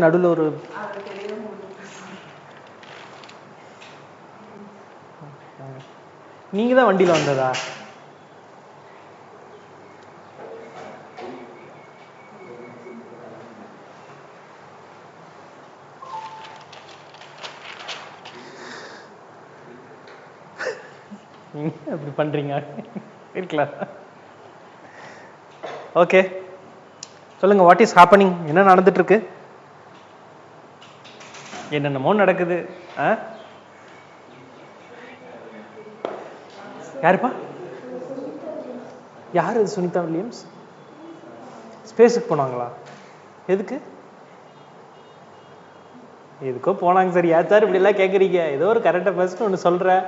நடுவில் ஒரு நீங்கள் தான் வண்டியில் வந்ததா? அப்படி பண்ணுறீங்க இருக்கலாம். ஓகே, சொல்லுங்கள். What is happening? என்ன நடந்துட்டுருக்கு? என்னென்னமோ நடக்குது. யாருப்பா? யார் அது? சுனிதா வில்லியம்ஸ் ஸ்பேஸுக்கு போனாங்களா? எதுக்கு? எதுக்கோ போனாங்க. சரி, ஏன் சார் இப்படியெல்லாம் கேட்குறீங்க? ஏதோ ஒரு கரெக்டாக ஃபஸ்ட்டு ஒன்று சொல்கிறேன்,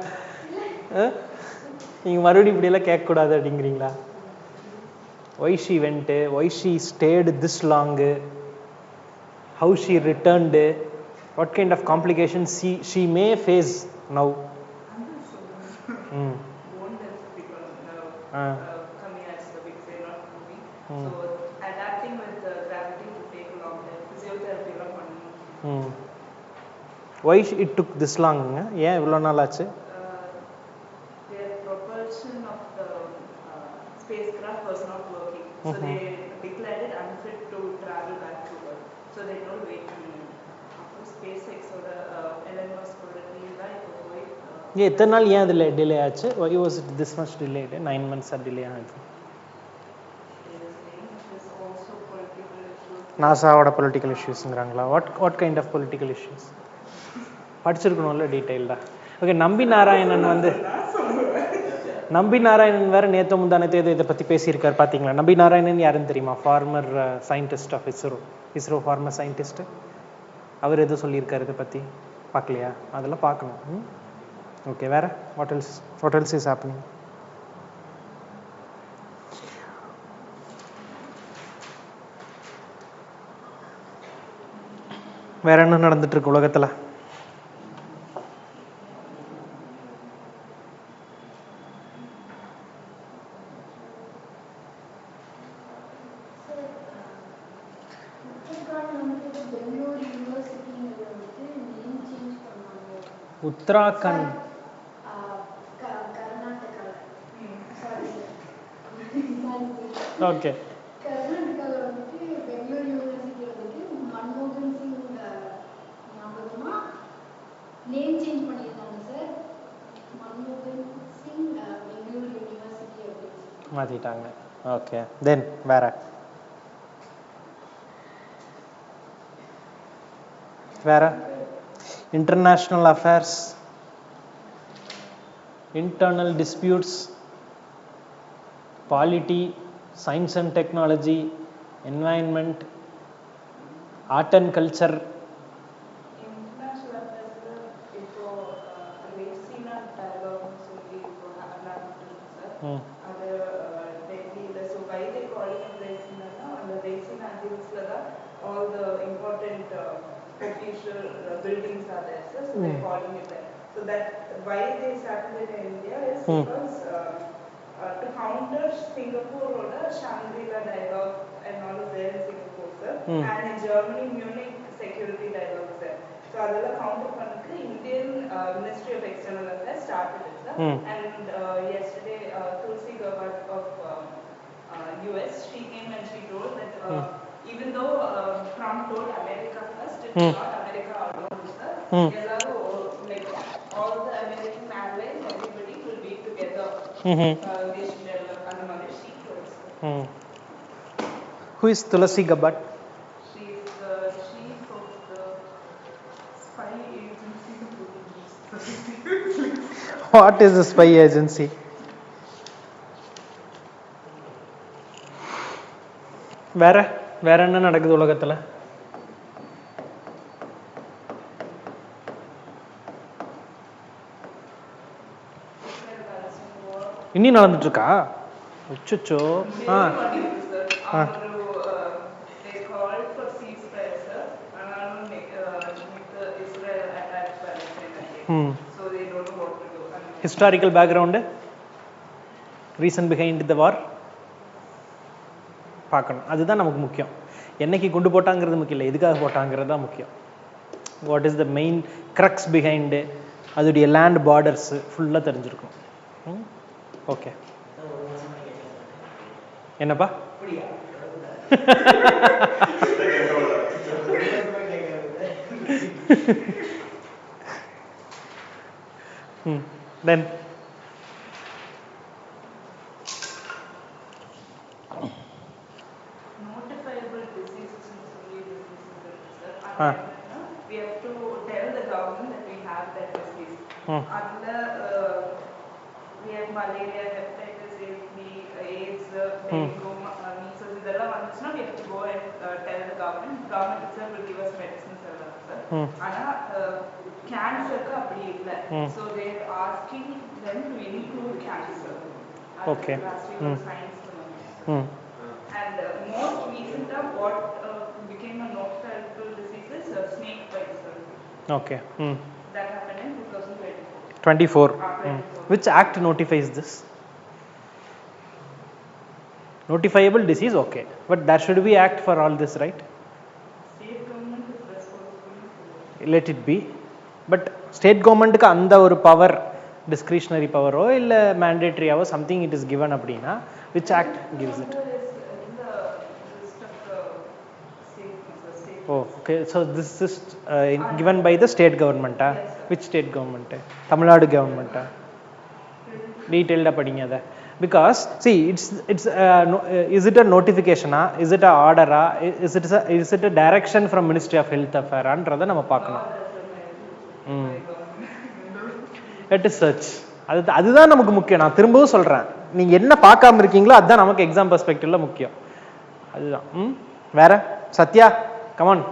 நீங்கள் மறுபடியும் இப்படியெல்லாம் கேட்கக்கூடாது அப்படிங்கிறீங்களா? Why she went, why she stayed this long, how she returned, what kind of complications she may face now. Why it took this long? ஏன் இவ்வளோ நாள் ஆச்சு? Their propulsion of the spacecraft was not working, so they declared it unfit to travel back to Earth. So they told wait a minute. After SpaceX ஓட Elon Musk ஓட deal தான் இப்போ போய் எத்தனை நாள் ஏன் அதில் டிலே ஆச்சு? Why was it this much delayed? 9 months delay ஆகுது. நாசாவோட பொலிட்டிக்கல் இஷ்யூஸுங்கிறாங்களா? What kind of political issues? படிச்சிருக்கணும்ல டீட்டெயில்டாக. ஓகே, நம்பி நாராயணன் வேறு நேற்று முந்தானத்தை இதை பற்றி பேசியிருக்காரு பார்த்தீங்களா? நம்பி நாராயணன் யாருன்னு தெரியுமா? Former scientist of ISRO former scientist. அவர் எதுவும் சொல்லியிருக்காரு இதை பற்றி? பார்க்கலையா? அதெல்லாம் பார்க்கணும். ஓகே, வேறு வாட் எல்ஸ் இஸ் ஹேப்பனிங்? வேற என்ன நடந்துட்டு இருக்கு உலகத்தில்? உத்தராகண்ட் ஓகே. நேம் சேஞ்ச் பண்ணியிருந்தாங்க சார். மன்மோகன் சிங் பெங்களூர் யூனிவர்சிட்டி அப்படின்னு மாற்றிட்டாங்க. ஓகே, தென் வேற international affairs, internal disputes, polity, science and technology, environment, art and culture. all the important official buildings are there, so they're calling it that. So that why they started in India is because to counter Singapore or Shangri-La dialogue and all of there in Singapore, sir, and in Germany Munich security dialogue, sir. So adala counter pannadhukku Indian Ministry of External Affairs started it, sir. And yesterday Tulsi Gabbard of US, she came and she told that even though Trump told America first, it's not America alone, sir. Like all the American allies, everybody will be together. They should develop another she told, sir. Who is Tulsi Gabbard? She is the chief of the spy agency. What is the spy agency? வேற என்ன நடக்குது உலகத்தில்? இனி நடந்துட்டு இருக்கா? அச்சோ. Historical background, reason behind the war. பார்க்கணும். அதுதான் நமக்கு முக்கியம். என்னைக்கு குண்டு போட்டாங்கிறது முக்கியம் இல்லை, எதுக்காக போட்டாங்கிறது தான் முக்கியம். What is the main crux behind, அதோடைய லேண்ட் பார்டர்ஸு ஃபுல்லாக தெரிஞ்சிருக்கும். ஓகே, என்னப்பா? தென் notifiable diseases in severe diseases, sir. We have to tell the government that we have that disease. We have malaria, hepatitis A, B, AIDS, dengue, measles. இதெல்லாம் வந்துச்சுன்னா we have to go and tell the government. Government itself will give us medicines, sir. ஆனா கேன்சருக்கு அப்படி இல்லை. So they are asking them to include cancer. Okay. Science. And most recent of what became a notifiable disease is snake bite, sir. Okay. That happened in 2024. 24. Which act notifies this? Notifiable disease, okay. But there should be act for all this, right? State government is responsible. Let it be. But state government க்கு அந்த ஒரு power, discretionary power இல்ல mandatory or something it is given அப்படினா, which act gives it? Oh, okay. So this is given by the state government. Yes, which state government? Tamil Nadu government. Detailed படிங்க அத. Because see, it's is it a notification? Is it a order? Is it a direction from Ministry of Health Affairs? அன்றத நம்ம பார்க்கணும். Let us search. அதுதான் நமக்கு முக்கியம். நான் திரும்பவும் சொல்றேன், நீங்க என்ன பார்க்காம இருக்கீங்களோ அதுதான் நமக்கு எக்ஸாம் பெர்ஸ்பெக்டிவ்ல முக்கியம். அதுதான். வேற சத்யா, come on.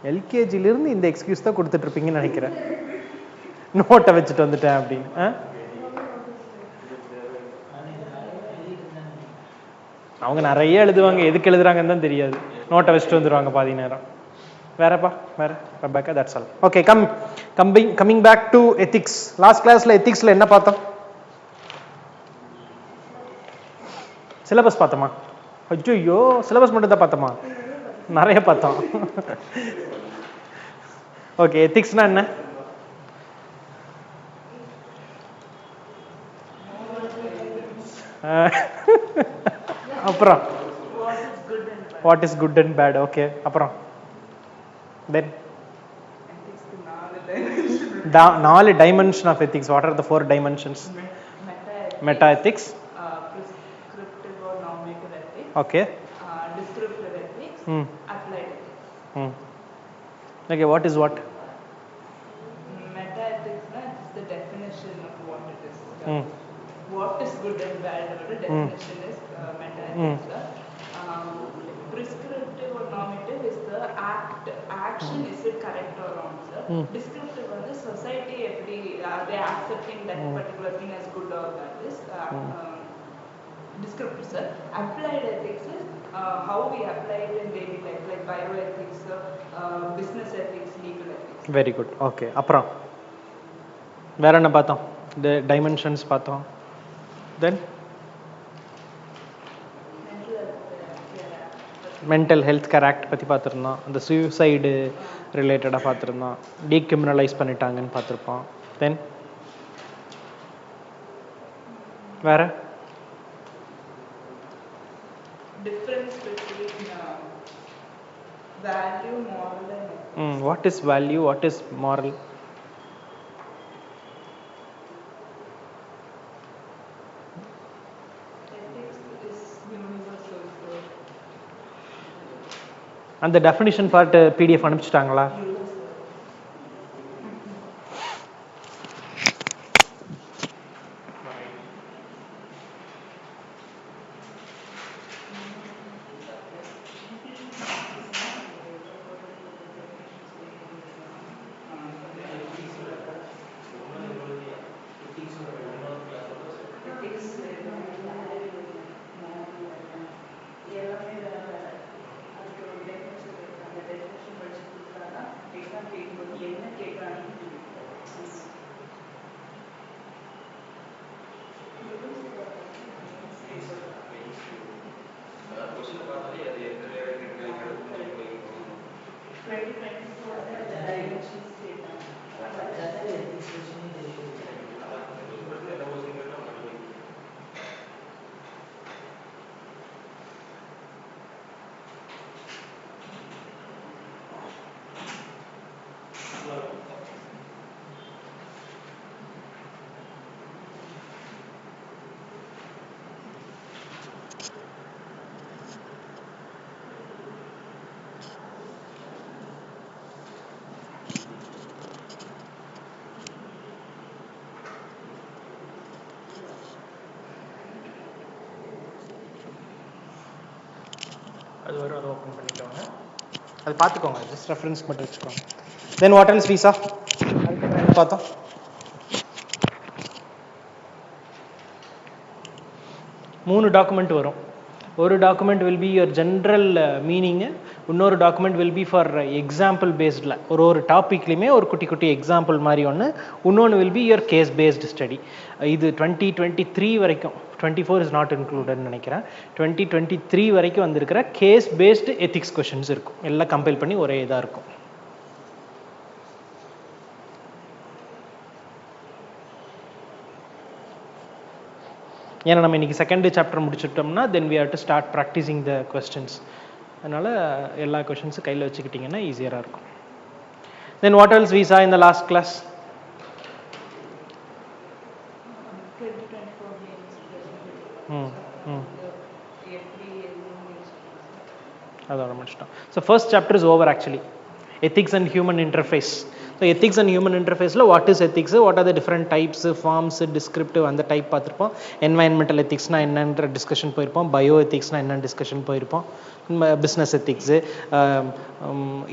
எல்கேஜிலிருந்து இந்த எக்ஸ்கியூஸ் தான் கொடுத்துட்டு இருப்பீங்கன்னு நினைக்கிறேன். நோட்டை வச்சுட்டு வந்துட்டேன் அப்படின்னு. அவங்க நிறைய எழுதுவாங்க, எதுக்கு எழுதுறாங்கன்னு தான் தெரியாது. நோட்டை வச்சுட்டு வந்துடுவாங்க பாதி நேரம். வேறப்பா, வேற Rebecca, that's all. Okay, coming back to ethics. Last classல ethicsல என்ன பார்த்தோம்? சிலபஸ் பார்த்தோமா? ஐயோ, சிலபஸ் மட்டும் தான் பார்த்தோமா? நிறைய பார்த்தோம். ஓகே, எத்திக்ஸ்னா என்ன? அப்புறம் what is good and bad. Okay, அப்புறம் then 4 dimension of ethics. What are the 4 dimensions? Meta ethics, prescriptive or normative ethics. Okay. Descriptive ethics. Applied ethics. Okay, what is what? Meta ethics is the definition of what it is. What is good and bad, or definition is meta ethics. Prescriptive or normative is the action, is it correct or wrong, sir? Descriptive is the society, they are accepting that particular thing as good or bad. This descriptive, sir. Applied ethics is how we apply it in daily life, like bioethics, business ethics, legal ethics. Very good. Okay, அப்புறம் வேற என்ன பார்த்தோம்? The dimensions பார்த்தோம். Then mental health care act பற்றி பார்த்துருந்தோம். அந்த suicide ரிலேட்டடாக பார்த்துருந்தோம். டீக்ரிமினலைஸ் பண்ணிட்டாங்கன்னு பார்த்துருப்போம். தென் வேற Difference between value, moral and ethics. What is value? What is moral? Ethics is universal. அந்த டெஃபினிஷன் பார்ட் PDF அனுப்பிச்சிட்டாங்களா? அது வரும், அதை ஓப்பன் பண்ணிக்கோங்க, அது பார்த்துக்கோங்க, ஜஸ்ட் ரெஃபரன்ஸ் மட்டும் வச்சுக்கோங்க. தென் வாட் எல்ஸ் விசா என்ன பார்த்தோம்? மூணு டாக்குமெண்ட் வரும். ஒரு document will be your general meaning, இன்னொரு document will be for example பேஸ்டில் ஒரு டாப்பிக்லையுமே ஒரு குட்டி குட்டி எக்ஸாம்பிள் மாதிரி ஒன்று, இன்னொன்று will be your case based study. இது 2023 வரைக்கும், 24 இஸ் நாட் இன்க்ளூடட்னு நினைக்கிறேன், 2023 வரைக்கும் வந்திருக்கிற கேஸ் பேஸ்டு எத்திக்ஸ் கொஷின்ஸ் இருக்கும், எல்லாம் கம்பைல் பண்ணி ஒரே இதாக இருக்கும். ஏன்னா நம்ம இன்னைக்கு செகண்ட் சாப்டர் முடிச்சுட்டோம்னா then we have to start practising the questions. அதனால் எல்லா கொஷின்ஸும் கையில் வச்சுக்கிட்டிங்கன்னா ஈஸியாக இருக்கும். Then what else we saw in the last class? அதோட முடிச்சிட்டோம். So first chapter is over actually, ethics and human interface. So ethics and human interface la what is ethics, what are the different types, forms, descriptive and the type பார்த்திருப்போம். environmental ethics na என்னன்ற discussion போயிருப்போம், bio ethics na என்ன discussion போயிருப்போம், business ethics,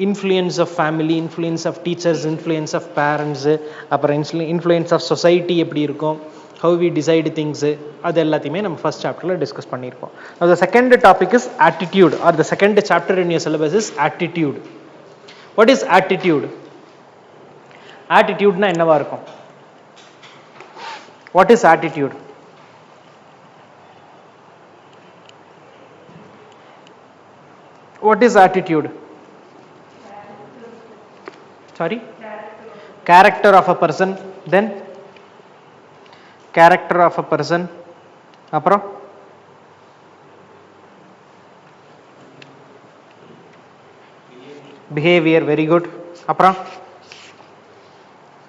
influence of family, influence of teachers, influence of parents, அப்புறம் influence of society எப்படி இருக்கும், how we decide things, அது எல்லாத்தையுமே நம்ம ஃபர்ஸ்ட் சாப்டர்ல டிஸ்கஸ் பண்ணியிருப்போம். Now the second topic is attitude, or the second chapter in your syllabus is attitude. What is attitude? Attitude na என்னவா இருக்கும்? What is attitude? What is attitude? Sorry? Character of a person. Then character of a person. அப்புறம் behavior. Very good. அப்புறம்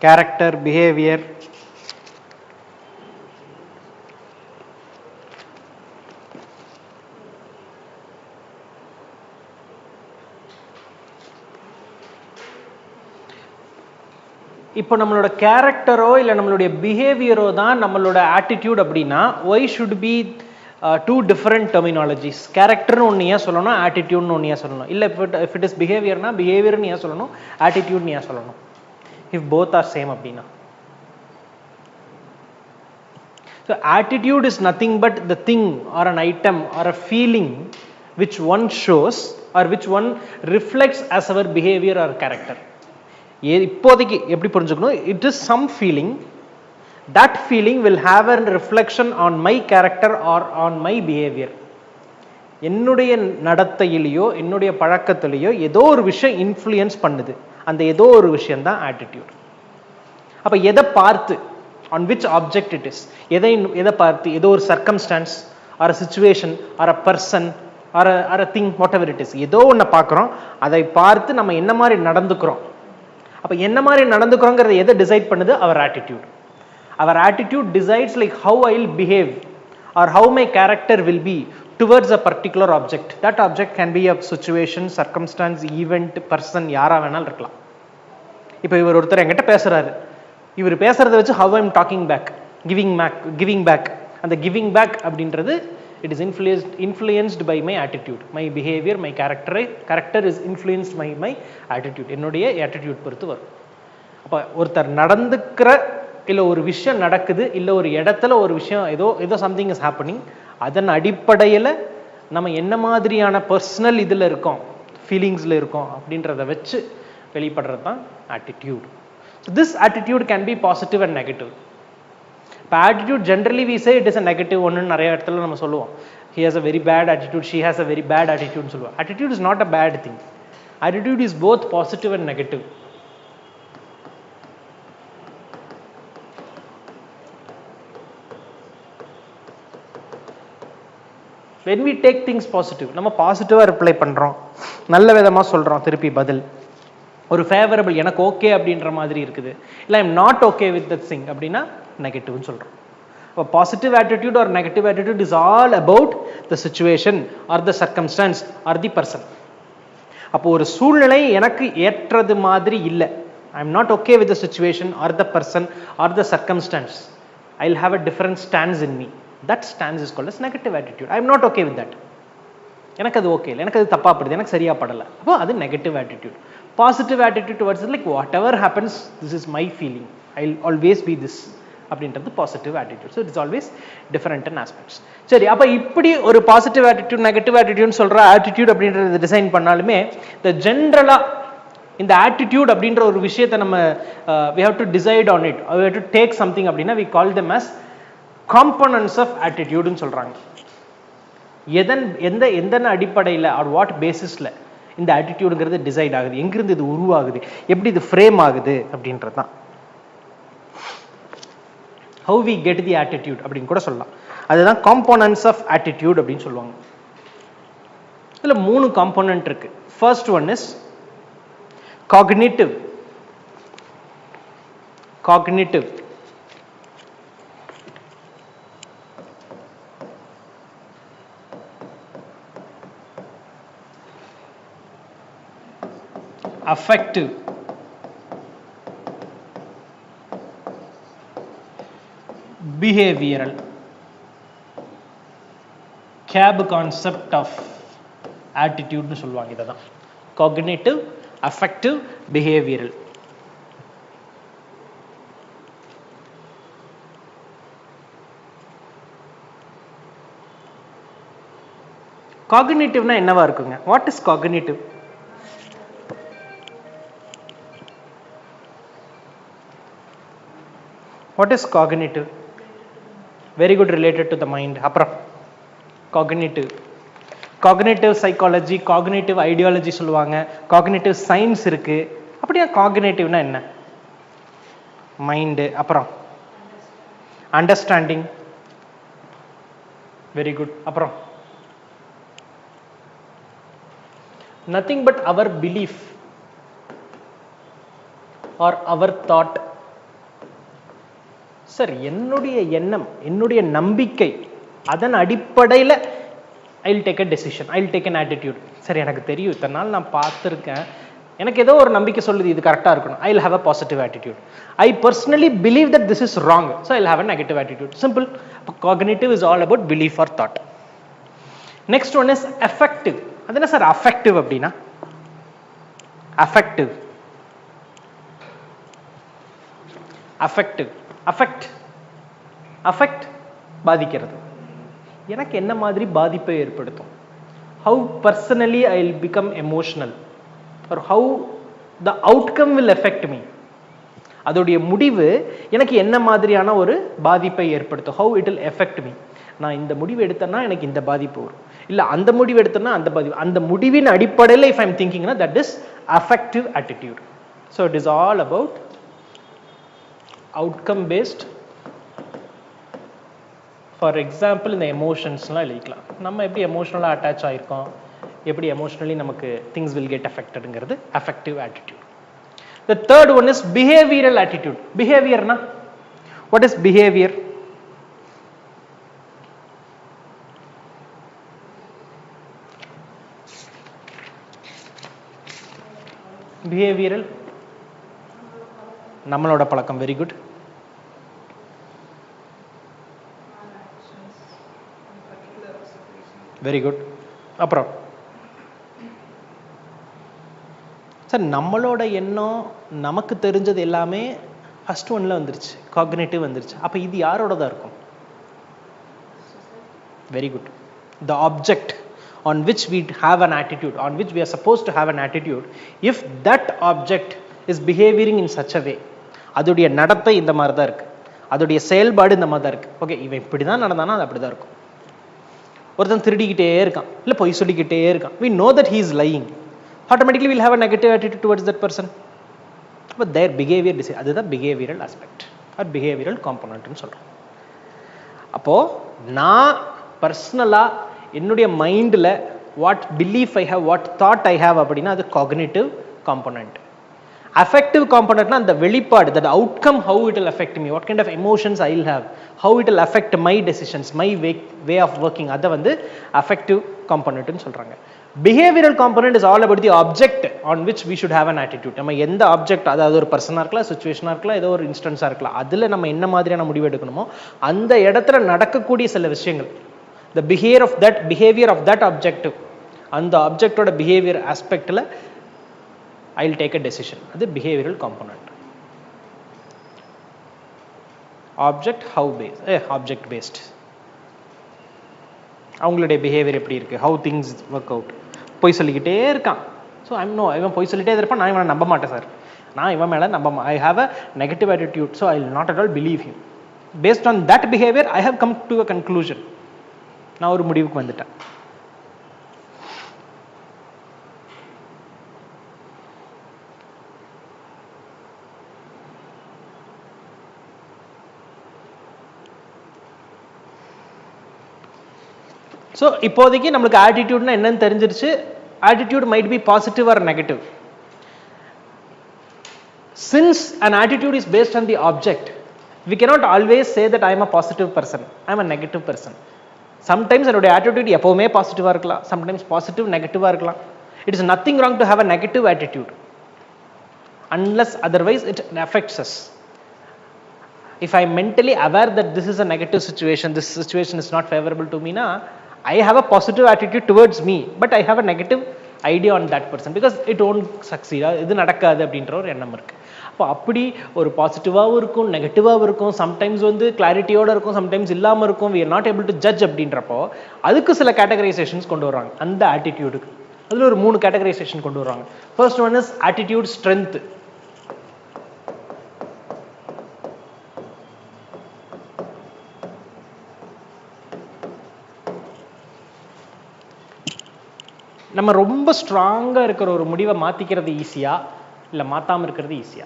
character, behavior, இப்போ நம்மளோட கேரக்டரோ இல்லை நம்மளுடைய பிஹேவியரோ தான் நம்மளோட ஆட்டிடியூட் அப்படின்னா, why should be two different terminologies? கேரக்டர்னு ஒன்று ஏன் சொல்லணும், ஆட்டிடியூட்னு ஒன்று ஏன் சொல்லணும்? இல்லை இஃப் இட் இஸ் பிஹேவியர்னா பிஹேவியர்னு ஏன் சொல்லணும், ஆட்டிடியூட்னு ஏன் சொல்லணும்? if both are same அப்படின்னா. So attitude is nothing but the thing or an item or a feeling which one shows or which one reflects as our behavior or character. இப்போதைக்கு எப்படி புரிஞ்சுக்கணும், it is some feeling, that feeling will have a reflection on my character or on my behavior. என்னுடைய நடத்தையிலையோ என்னுடைய பழக்கத்திலேயோ ஏதோ ஒரு விஷயம் influence பண்ணுது, அந்த ஏதோ ஒரு விஷயம் தான் ஆட்டிடியூட். அப்ப எதை பார்த்து, on which object it is, எதை பார்த்து, ஏதோ ஒரு circumstance or situation or a person or a thing, whatever it is, ஏதோ ஒன்று பார்க்குறோம், அதை பார்த்து நம்ம என்ன மாதிரி நடந்துக்கிறோம். அப்ப என்ன மாதிரி நடந்துக்கிறோங்கிறத எதை டிசைட் பண்ணுது, அவர் ஆட்டிடியூட். அவர் attitude decides like how I will behave or how my character will be towards a particular object. That object can be a situation, circumstance, event, person, யாரா வேணாலும் இருக்கலாம். இப்போ இவர் ஒருத்தர் என்கிட்ட பேசுறாரு, இவர் பேசுறதை வச்சு how I am talking back, giving back, அந்த giving back அப்படின்றது it is influenced by my attitude, my behavior, my character is influenced by my attitude. என்னுடைய attitude பொறுத்து வரும். அப்போ ஒருத்தர் நடந்துக்கிற, இல்லை ஒரு விஷயம் நடக்குது, இல்லை ஒரு இடத்துல ஒரு விஷயம் ஏதோ சம்திங் இஸ் ஹேப்பனிங், அதன் அடிப்படையில் நம்ம என்ன மாதிரியான பர்சனல் இதில் இருக்கோம், ஃபீலிங்ஸில் இருக்கோம் அப்படின்றத வச்சு வெளிப்படுறது தான் attitude. This attitude can be positive and negative. இப்போ attitude generally we say it is a negative ஒன்றுன்னு நிறைய இடத்துல நம்ம சொல்லுவோம். He has a very bad attitude, she has a very bad ஆட்டிடியூட்னு சொல்லுவோம். Attitude is not a bad thing. Attitude is both positive and negative. when we take things positive, நம்ம பாசிட்டிவா reply பண்றோம், நல்ல விதமா சொல்றோம், திருப்பி பதில் ஒரு ஃபேவரபிள், எனக்கு ஓகே அப்படின்ற மாதிரி இருக்குது, இல்லை I'm not okay with that thing அப்படின்னா நெகட்டிவ்னு சொல்றோம். இப்போ positive attitude or negative attitude is all about the situation or the circumstance or the person. அப்போ ஒரு சூழ்நிலை எனக்கு ஏற்றது மாதிரி இல்லை, I am not okay with the situation or the person or the circumstance, I will have a different stands in me. That stance is called as negative attitude. I am not okay with that. எனக்கு அது okay இல்லை, எனக்கு அது தப்பாக படுது, எனக்கு சரியாக படலை, அப்போ அது negative attitude. Positive attitude towards it like whatever happens this is my feeling, I always be this அப்படின்றது positive attitude. So it's always different in aspects. சரி, அப்போ இப்படி ஒரு பாசிட்டிவ் ஆட்டிடியூட் நெகட்டிவ் ஆட்டிடியூட்னு சொல்கிற ஆட்டிடியூட் அப்படின்றத டிசைன் பண்ணாலுமே இந்த ஜென்ரலாக இந்த ஆட்டிடியூட் அப்படின்ற ஒரு விஷயத்தை நம்ம we have to decide on it, we have to take something அப்படின்னா we call them as components of attitude ன்னு சொல்கிறாங்க. எந்த அடிப்படையில் ஆர் வாட் பேசிஸில் இந்த ஆட்டிடியூடுங்கிறது டிசைட் ஆகுது, எங்கிருந்து இது உருவாகுது, எப்படி இது ஃப்ரேம் ஆகுது அப்படின்றது தான் how we get the attitude அப்படின்னு கூட சொல்லலாம். அதுதான் components of attitude அப்படின்னு சொல்லுவாங்க. இதில் 3 காம்போனன்ட் இருக்கு. First one is cognitive. Affective. Behavioral. CAB concept of attitude னு சொல்லுவாங்க. இதுதான் cognitive, affective, behavioral. காக்னிட்டிவ்னா என்னவா இருக்குங்க? What is cognitive? What is cognitive? Very good, related to the mind. அப்புறம் cognitive psychology, cognitive ideology சொல்லுவாங்க, cognitive science இருக்கு. அப்படியே cognitive-னா என்ன? மைண்ட். அப்புறம் அண்டர்ஸ்டாண்டிங். Very good. அப்புறம் nothing but our belief or our thought. Sir, என்னுடைய எண்ணம், என்னுடைய நம்பிக்கை, அதன் அடிப்படையில் ஐ will take a decision, I will take an attitude. சரி, எனக்கு தெரியும், இத்தனை நாள் நான் பார்த்துருக்கேன், எனக்கு ஏதோ ஒரு நம்பிக்கை சொல்லுது இது கரெக்டாக இருக்கணும், ஐ will have a positive attitude. I personally believe that this is wrong, so I will have a negative attitude. Simple. Cognitive is all about belief R thought. Next one is affective. அது என்ன sir affective அப்படின்னா? Affect பாதிக்கிறது. எனக்கு என்ன மாதிரி பாதிப்பை ஏற்படுத்தும்? How personally I will become emotional or how the outcome will affect me. அதோடைய முடிவு எனக்கு என்ன மாதிரியான ஒரு பாதிப்பை ஏற்படுத்தும்? How it will affect me. நான் இந்த முடிவு எடுத்தேன்னா எனக்கு இந்த பாதிப்பு வரும், இல்லை அந்த முடிவு எடுத்தேன்னா அந்த பாதிப்பு. அந்த முடிவின் அடிப்படையில் இஃப் ஐ எம் திங்கிங்னா that is affective attitude. So it is all about outcome based. For example, இந்த எமோஷன்ஸ்லாம் எழுதிக்கலாம். நம்ம எப்படி எமோஷனலாக அட்டாச் ஆகிருக்கோம், எப்படி எமோஷனலி நமக்கு திங்ஸ் வில் கெட் அஃபெக்டடுங்கிறது affective attitude. The third one is behavioral attitude. பிஹேவியர்னா what is behavior? Behavioral நம்மளோட பழக்கம். Very good. Very good. அப்புறம் சார், நம்மளோட எண்ணம், நமக்கு தெரிஞ்சது எல்லாமே ஃபர்ஸ்ட் ஒன்ல வந்துருச்சு, காக்னிட்டிவ் வந்துருச்சு. அப்போ இது யாரோடதான் இருக்கும்? Very good. The object on which we have an attitude, on which we are supposed to have an attitude, if that object is behaving in such a way, அதோடைய நடத்தை இந்த மாதிரி தான் இருக்கு, அதோடைய செயல்பாடு இந்த மாதிரி தான் இருக்கு. ஓகே, இவன் இப்படி தான் நடந்தானா அது அப்படி தான் இருக்கும். ஒருத்தன் திருடிக்கிட்டே இருக்கான், இல்லை பொய் சொல்லிக்கிட்டே இருக்கான், we know that he is lying, automatically we'll have a negative attitude towards that person. But their behavior, அதுதான் behavioral aspect or behavioral component னு சொல்றோம். அப்போ நான் பர்சனலாக என்னுடைய மைண்டில் what belief I have, what thought I have அப்படின்னா அது காக்னிட்டிவ் காம்பனண்ட். அஃபெக்டிவ் காம்பனண்ட்னா அந்த வெளிப்பாடு, that outcome, how it will affect me, what kind of emotions I will have, how it will affect my decisions, my way of working, அதை வந்து அஃபெக்டிவ் காம்பனண்ட்னு சொல்கிறாங்க. Behavioural component is all about the object on which we should have an attitude. நம்ம எந்த object, அதாவது ஒரு பர்சனாக இருக்கலாம், சுச்சுவேஷனாக இருக்கலாம், ஏதோ ஒரு இன்ஸ்டன்ஸாக இருக்கலாம், அதில் நம்ம என்ன மாதிரியான முடிவு எடுக்கணுமோ அந்த இடத்துல நடக்கக்கூடிய சில விஷயங்கள், the behavior of that objective அந்த ஆப்ஜெக்டோட பிஹேவியர் ஆஸ்பெக்டில் I will take a decision. அது behavioural component. Object how base object based. அவங்களுடைய பிஹேவியர் எப்படி இருக்குது, ஹவு திங்ஸ் ஒர்க் அவுட். பொய் சொல்லிக்கிட்டே இருக்கான், ஸோ இவன் பொய் சொல்லிட்டே இருப்பான், நான் இவனை நம்ப மாட்டேன் சார், நான் இவன் மேலே I have a negative attitude, so I will not at all believe him. Based on that behaviour I have come to a conclusion. நான் ஒரு முடிவுக்கு வந்துட்டேன். ஸோ இப்போதைக்கு நம்மளுக்கு ஆட்டிடியூட்னா என்னன்னு தெரிஞ்சிருச்சு. Attitude might be positive or negative. Since an attitude is based on the object, we cannot always say that I am a positive person, I am a negative person. Sometimes என்னுடைய attitude எப்பவுமே பாசிட்டிவாக இருக்கலாம், sometimes positive நெகட்டிவாக இருக்கலாம். It is nothing wrong to have a negative attitude unless otherwise it affects us. If I am mentally aware that this is a negative situation, this situation is not favorable to me, na I have a positive attitude towards me, but I have a negative idea on that person because it won't succeed. இது நடக்காது அப்படின்ற ஒரு எண்ணம் இருக்கு. அப்போ அப்படி ஒரு பாசிட்டிவாகவும் இருக்கும், நெகட்டிவாகவும் இருக்கும், சம்டைம்ஸ் கிளாரிட்டியோட இருக்கும், சம்டைம்ஸ் இல்லாமல் இருக்கும். we are not able to judge அப்படின்றப்போ அதுக்கு சில கேட்டகரைசேஷன்ஸ் கொண்டு வராங்க. அந்த ஆட்டிடியூடுக்கு அதில் ஒரு 3 கேட்டகரைசேஷன் கொண்டு வராங்க. First one is attitude strength. நம்ம ரொம்ப ஸ்ட்ராங்காக இருக்கிற ஒரு முடிவை மாற்றிக்கிறது ஈஸியா இல்லை மாற்றாமல் இருக்கிறது ஈஸியா?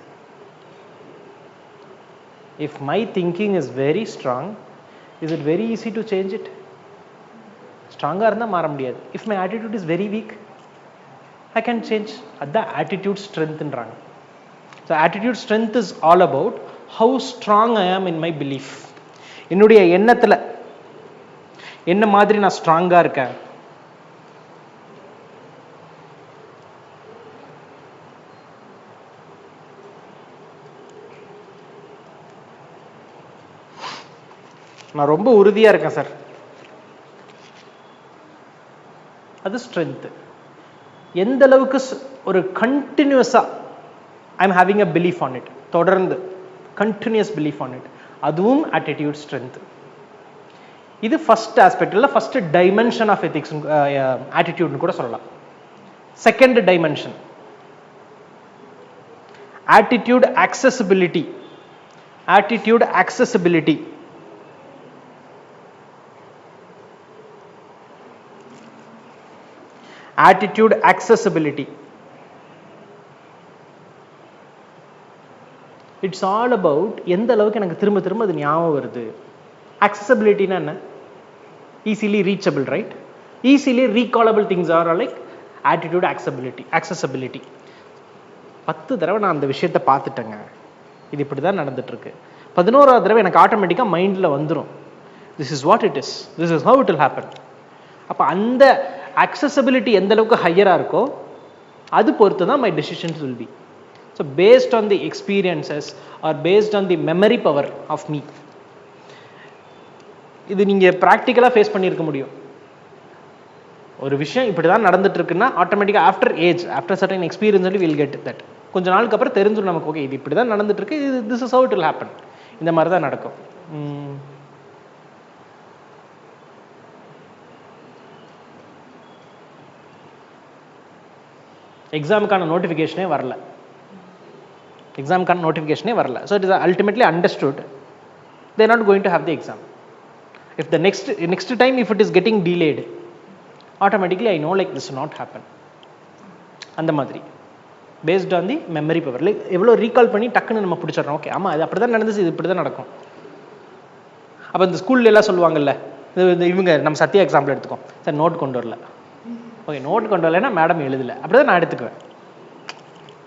If my thinking is very strong, is it very easy to change it? ஸ்ட்ராங்காக இருந்தால் மாற முடியாது. If my attitude is very weak, I can change. அதுதான் ஆட்டிடியூட் ஸ்ட்ரென்த்ன்றாங்க. So attitude strength is all about how strong I am in my belief. என்னுடைய எண்ணத்தில் என்ன மாதிரி நான் ஸ்ட்ராங்காக இருக்கேன். நான் ரொம்ப உறுதியாக இருக்கேன் சார், அது ஸ்ட்ரென்த். எந்த அளவுக்கு ஒரு கண்டினியூஸாக I am having a belief on it, தொடர்ந்து கண்டினியூஸ் பிலீஃப் ஆன் இட், அதுவும் ஆட்டிடியூட் ஸ்ட்ரென்த். இது ஃபர்ஸ்ட் ஆஸ்பெக்ட் இல்லை, ஃபர்ஸ்ட் டைமென்ஷன் ஆஃப் எத்திக்ஸ் ஆட்டிடியூட்னு கூட சொல்லலாம். Second dimension attitude accessibility. Attitude accessibility attitude accessibility. It's all about எந்த அளவுக்கு எனக்கு திரும்ப திரும்ப அது ஞாபகம் வருது. accessibility-னா என்ன? easily reachable, right? easily recallable things are like attitude accessibility. 10 தடவை நான் அந்த விஷயத்தை பார்த்துட்டேங்க, இது இப்படி தான் நடந்துட்டு இருக்கு, 11வது தடவை எனக்கு ஆட்டோமேட்டிக்காக மைண்டில் வந்துடும், this is what it is, this is how it will happen. அப்போ அந்த accessibility எந்த அளவுக்கு ஹையராக இருக்கோ அது பொறுத்து தான் my decisions will be. So based on the experiences or based on the memory power of me. இது நீங்கள் ப்ராக்டிக்கலாக ஃபேஸ் பண்ணியிருக்க முடியும். ஒரு விஷயம் இப்படி தான் நடந்துட்டு இருக்குன்னா ஆட்டோமேட்டிக்காக after age, after certain experience வந்து வில் கெட் தட். கொஞ்ச நாளுக்கு அப்புறம் தெரிஞ்சிடும் நமக்கு, ஓகே இது இப்படி தான் நடந்துட்டு இருக்கு, இது this is how it will happen, இந்த மாதிரி தான் நடக்கும். எக்ஸாமுக்கான நோட்டிஃபிகேஷனே வரல, so it is ultimately understood they are not going to have the exam. If the next time if it is getting delayed, automatically I know like this will not happen. அந்த மாதிரி based on the memory power, like எவ்வளோ recall பண்ணி டக்குன்னு நம்ம பிடிச்சிடறோம், okay ஆமாம் அது அப்படி தான் நடந்துச்சு, இது இப்படி தான் நடக்கும். அப்போ இந்த ஸ்கூல்ல எல்லாம் சொல்லுவாங்கல்ல, இவங்க நம்ம சத்யா எக்ஸாம்பிள் எடுத்துக்கோம், சார் நோட் கொண்டு வரல, ஓகே நோட் கொண்டு வரலைன்னா மேடம் எழுதலை, அப்படி தான் நான் எடுத்துக்குவேன்,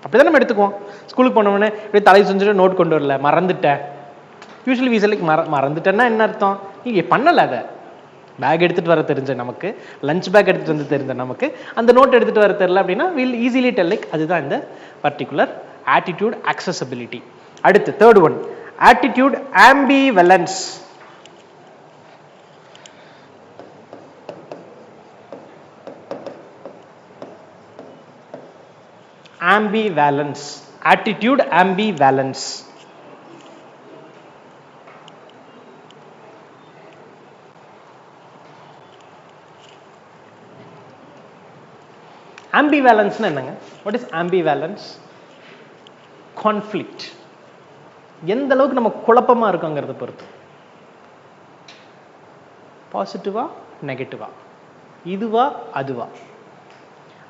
அப்படி தான் நம்ம எடுத்துக்குவோம். ஸ்கூலுக்கு போனோடனே இப்படி தலை செஞ்சுட்டு நோட் கொண்டு வரல, மறந்துட்டேன். யூஸ்வலி வீசலைக்கு மறந்துட்டேன்னா என்ன அர்த்தம், நீங்கள் பண்ணலை, அதை பேக் எடுத்துகிட்டு வர தெரிஞ்ச நமக்கு, லஞ்ச் பேக் எடுத்துகிட்டு வந்து தெரிஞ்ச நமக்கு, அந்த நோட் எடுத்துகிட்டு வர தெரியல அப்படின்னா வில் ஈஸிலி டெல் லைக் அதுதான் இந்த பர்டிகுலர் ஆட்டிடியூட் ஆக்சசபிலிட்டி. அடுத்து third one attitude ambivalence. ambivalence. Attitude ambivalence. Ambivalence na enanga? What is ambivalence? Conflict. எந்த அளவுக்கு நம்ம குழப்பமா இருக்கோங்கிறத பொறுத்து. பாசிட்டிவா நெகட்டிவா, இதுவா அதுவா,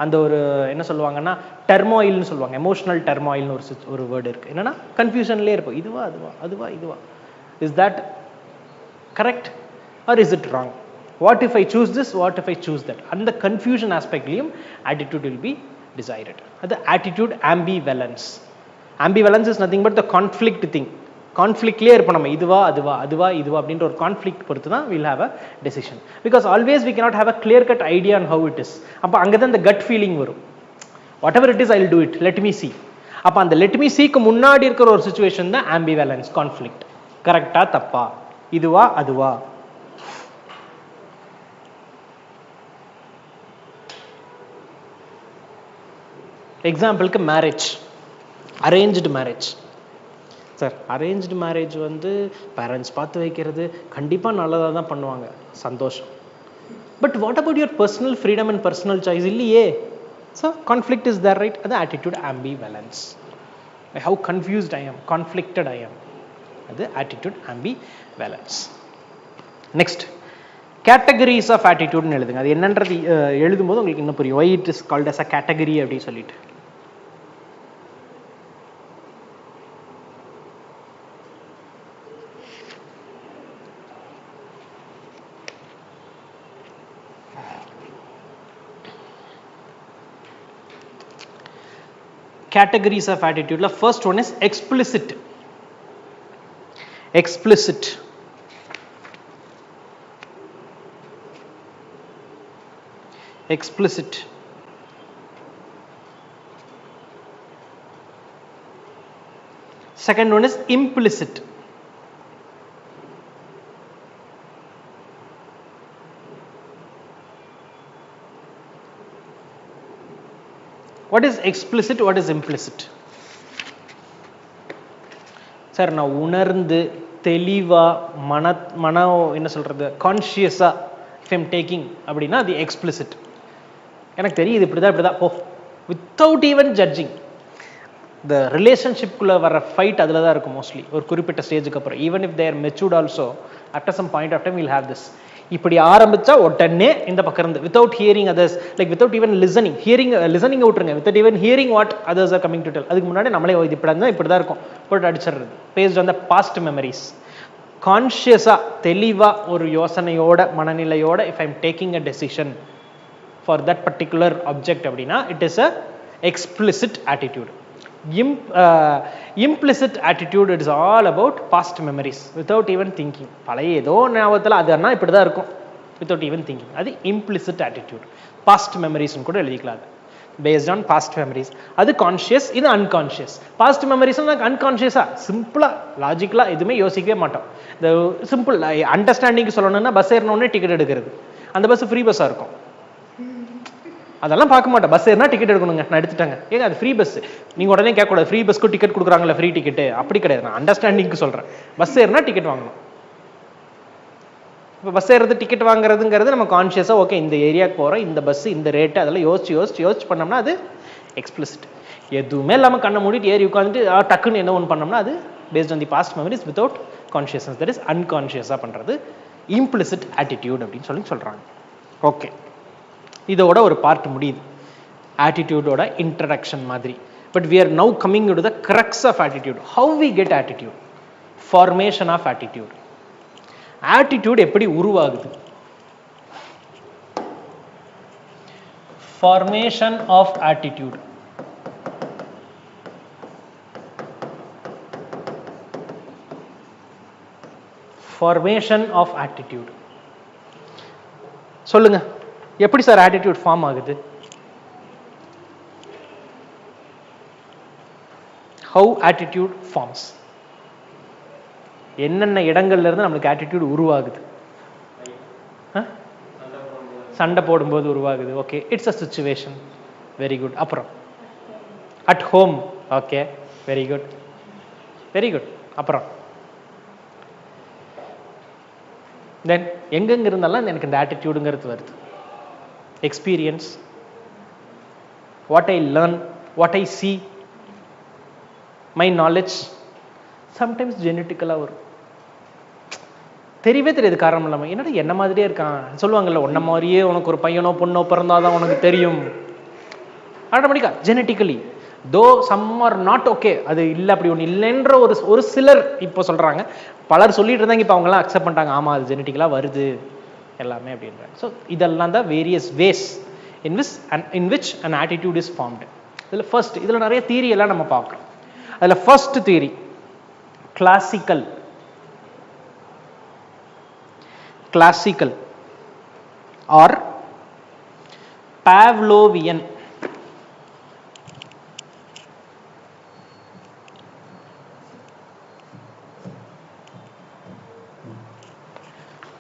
அந்த ஒரு என்ன சொல்லுவாங்கன்னா டெர்மாயில்னு சொல்லுவாங்க, எமோஷனல் டெர்மாயில்னு ஒரு வேர்டு இருக்கு. என்னன்னா கன்ஃபியூஷன்லேயே இருப்போம், இதுவா அதுவா அதுவா இதுவா, is that correct or is it wrong, what if I choose this, what if I choose that, அந்த கன்ஃபியூஷன் ஆஸ்பெக்ட்லையும் ஆட்டிடியூட் வில் பி டிசைடட். அது attitude ambivalence. Ambivalence is nothing but the conflict thing. கான்ஃப்ளிக்ட்லேயே இருப்போம் நம்ம, இதுவா அதுவா அதுவா இதுவா அப்படின்ற ஒரு கான்ஃப்ளிக்ட் பொறுத்து தான் will have a decision. Because always we cannot have a clear cut idea on how it is. அப்போ அங்கே தான் இந்த கட் ஃபீலிங் வரும். Whatever it is I will do it, let me see. அப்போ அந்த let me சிக்கு முன்னாடி இருக்கிற ஒரு சுச்சுவேஷன் தான் ஆம்பிவலன்ஸ், கான்ஃப்ளிக்ட். கரெக்டா தப்பா, இதுவா அதுவா. எக்ஸாம்பிளுக்கு marriage, arranged marriage. Sir arranged marriage வந்து பேரண்ட்ஸ் பார்த்து வைக்கிறது கண்டிப்பாக நல்லதாக தான் பண்ணுவாங்க, சந்தோஷம். But what about your personal freedom and personal choice? இல்லையே. So conflict is there, right? அது attitude ambivalence. How confused I am, conflicted I am, அது attitude ambivalence. Next categories of ஆட்டிடியூட்னு எழுதுங்க. அது என்னன்றது எழுதும்போது உங்களுக்கு இன்னும் புரியும். Why it is called as a category அப்படின்னு சொல்லிட்டு. Categories of attitude. The first one is explicit. Explicit. Explicit. Second one is implicit. What is explicit, what is implicit? Sir நான் உணர்ந்து தெளிவா மன என்ன சொல்றது கான்ஷியஸா if I'm taking அப்படின்னா அது எக்ஸ்பிளிசிட். எனக்கு தெரியுது இப்படிதான் ஓ, வித்தவுட் ஈவன் ஜட்ஜிங். இந்த ரிலேஷன்ஷிப்குள்ள வர ஃபைட் அதில் தான் இருக்கும் மோஸ்ட்லி. ஒரு குறிப்பிட்ட ஸ்டேஜுக்கு அப்புறம் even if they're matured also after some point of time will have this. இப்படி ஆரம்பிச்சா உடனே இந்த பக்கம் இருந்து without hearing others, like without even listening, listening விட்டுருங்க, without even hearing what others are coming to tell. அதுக்கு முன்னாடி நம்மளே இது இப்படி தான் இருக்கும் போட்டு அடிச்சிடுறது, based on the past memories. கான்ஷியஸா தெளிவா ஒரு யோசனையோட மனநிலையோட if I am taking a decision for that particular object அப்படின்னா it is a explicit attitude. implicit attitude, it is all about past memories without even thinking. பழைய ஏதோ ஞாபகத்தில் அது அண்ணா இப்படி தான் இருக்கும் without even thinking. அது implicit attitude. past memories கூட எழுதிக்கலாம். அது based on past memories. அது கான்ஷியஸ், இது அன்கான்ஷியஸ். பாஸ்ட் மெமரிஸ் அன்கான்ஷியஸா சிம்பிளா லாஜிக்கலா எதுவுமே யோசிக்கவே மாட்டோம். இந்த சிம்பிள் அண்டர்ஸ்டாண்டிங் சொல்லணும்னா பஸ் ஏறினோடனே டிக்கெட் எடுக்கிறது, அந்த பஸ் ஃப்ரீ பஸ்ஸாக இருக்கும், அதெல்லாம் பார்க்க மாட்டேன். பஸ் ஏறினா டிக்கெட் எடுக்கணுங்க, நான் எடுத்துட்டாங்க, ஏங்க அது ஃப்ரீ பஸ், நீங்க உடனே கேட்கக்கூடாது ஃப்ரீ பஸ்க்கு டிக்கெட் கொடுக்குறாங்களா ஃப்ரீ டிக்கெட்டு, அப்படி கிடையாது. நான் அண்டர்ஸ்டாண்டிங்க்கு சொல்றேன். பஸ் ஏறினா டிக்கெட் வாங்கணும். இப்போ பஸ் ஏறது டிக்கெட் வாங்குறதுங்கிறது நம்ம கான்ஷியஸா ஓகே இந்த ஏரியாவுக்கு போறோம், இந்த பஸ் இந்த ரேட்டு, அதெல்லாம் யோசிச்சு பண்ணோம்னா அது எக்ஸ்பிளிசிட். எதுவுமே இல்லாமல் கண்ணை மூடிட்டு ஏறி உட்காந்துட்டு டக்குன்னு என்ன ஒன்று பண்ணோம்னா அது based on the past memories without consciousness, that is அன்கான்ஷியஸாக பண்ணுறது இம்ப்ளிசிட் ஆட்டிடியூட் அப்படின்னு சொல்றாங்க. ஓகே, இதோட ஒரு பார்ட் முடியுது, ஆட்டிடியூடோட இன்ட்ரடக்ஷன் மாதிரி. But we are now coming to the crux of attitude. How we get attitude? Formation of attitude. Attitude எப்படி உருவாகுது? Formation of attitude. Formation of attitude. சொல்லுங்க, எப்படி சார் ஆட்டிடியூட் ஃபார்ம் ஆகுது? How attitude forms? என்னென்ன இடங்கள்ல இருந்து நம்மளுக்கு ஆட்டிடியூட் உருவாகுது? சண்டை போடும்போது உருவாகுது. Okay, it's a situation. Very good. அப்புறம் at home. Okay, very good very good. அப்புறம் தென் எங்கெங்க இருந்தாலும் எனக்கு இந்த ஆட்டிடியூடுங்கிறது வருது. Experience, what I learn, what I see, my knowledge. Sometimes ஜெனட்டிக்கலாக வரும், தெரியவே தெரியாது, காரணம் இல்லாமல். என்னடா என்ன மாதிரியே இருக்கான் சொல்லுவாங்கல்ல, உன்ன மாதிரியே உனக்கு ஒரு பையனோ பொண்ணோ பிறந்தாதான் உனக்கு தெரியும். ஆட்டோமேட்டிக்காக ஜெனட்டிக்கலி தோ சம் ஆர் நாட் ஓகே, அது இல்லை, அப்படி ஒன்று இல்லைன்ற ஒரு சிலர் இப்போ சொல்கிறாங்க. பலர் சொல்லிட்டு இருந்தாங்க, இப்போ அவங்களாம் அக்செப்ட் பண்ணிட்டாங்க, ஆமாம் அது ஜெனட்டிக்கலாக வருது எல்லாமே அப்படின்றாங்க. ஸோ இதெல்லாம் தான் various ways in which an attitude is formed. இதில் ஃபர்ஸ்ட், இதில் நிறைய தியரி எல்லாம் நம்ம பார்க்குறோம். அதில் first theory classical. Classical or Pavlovian.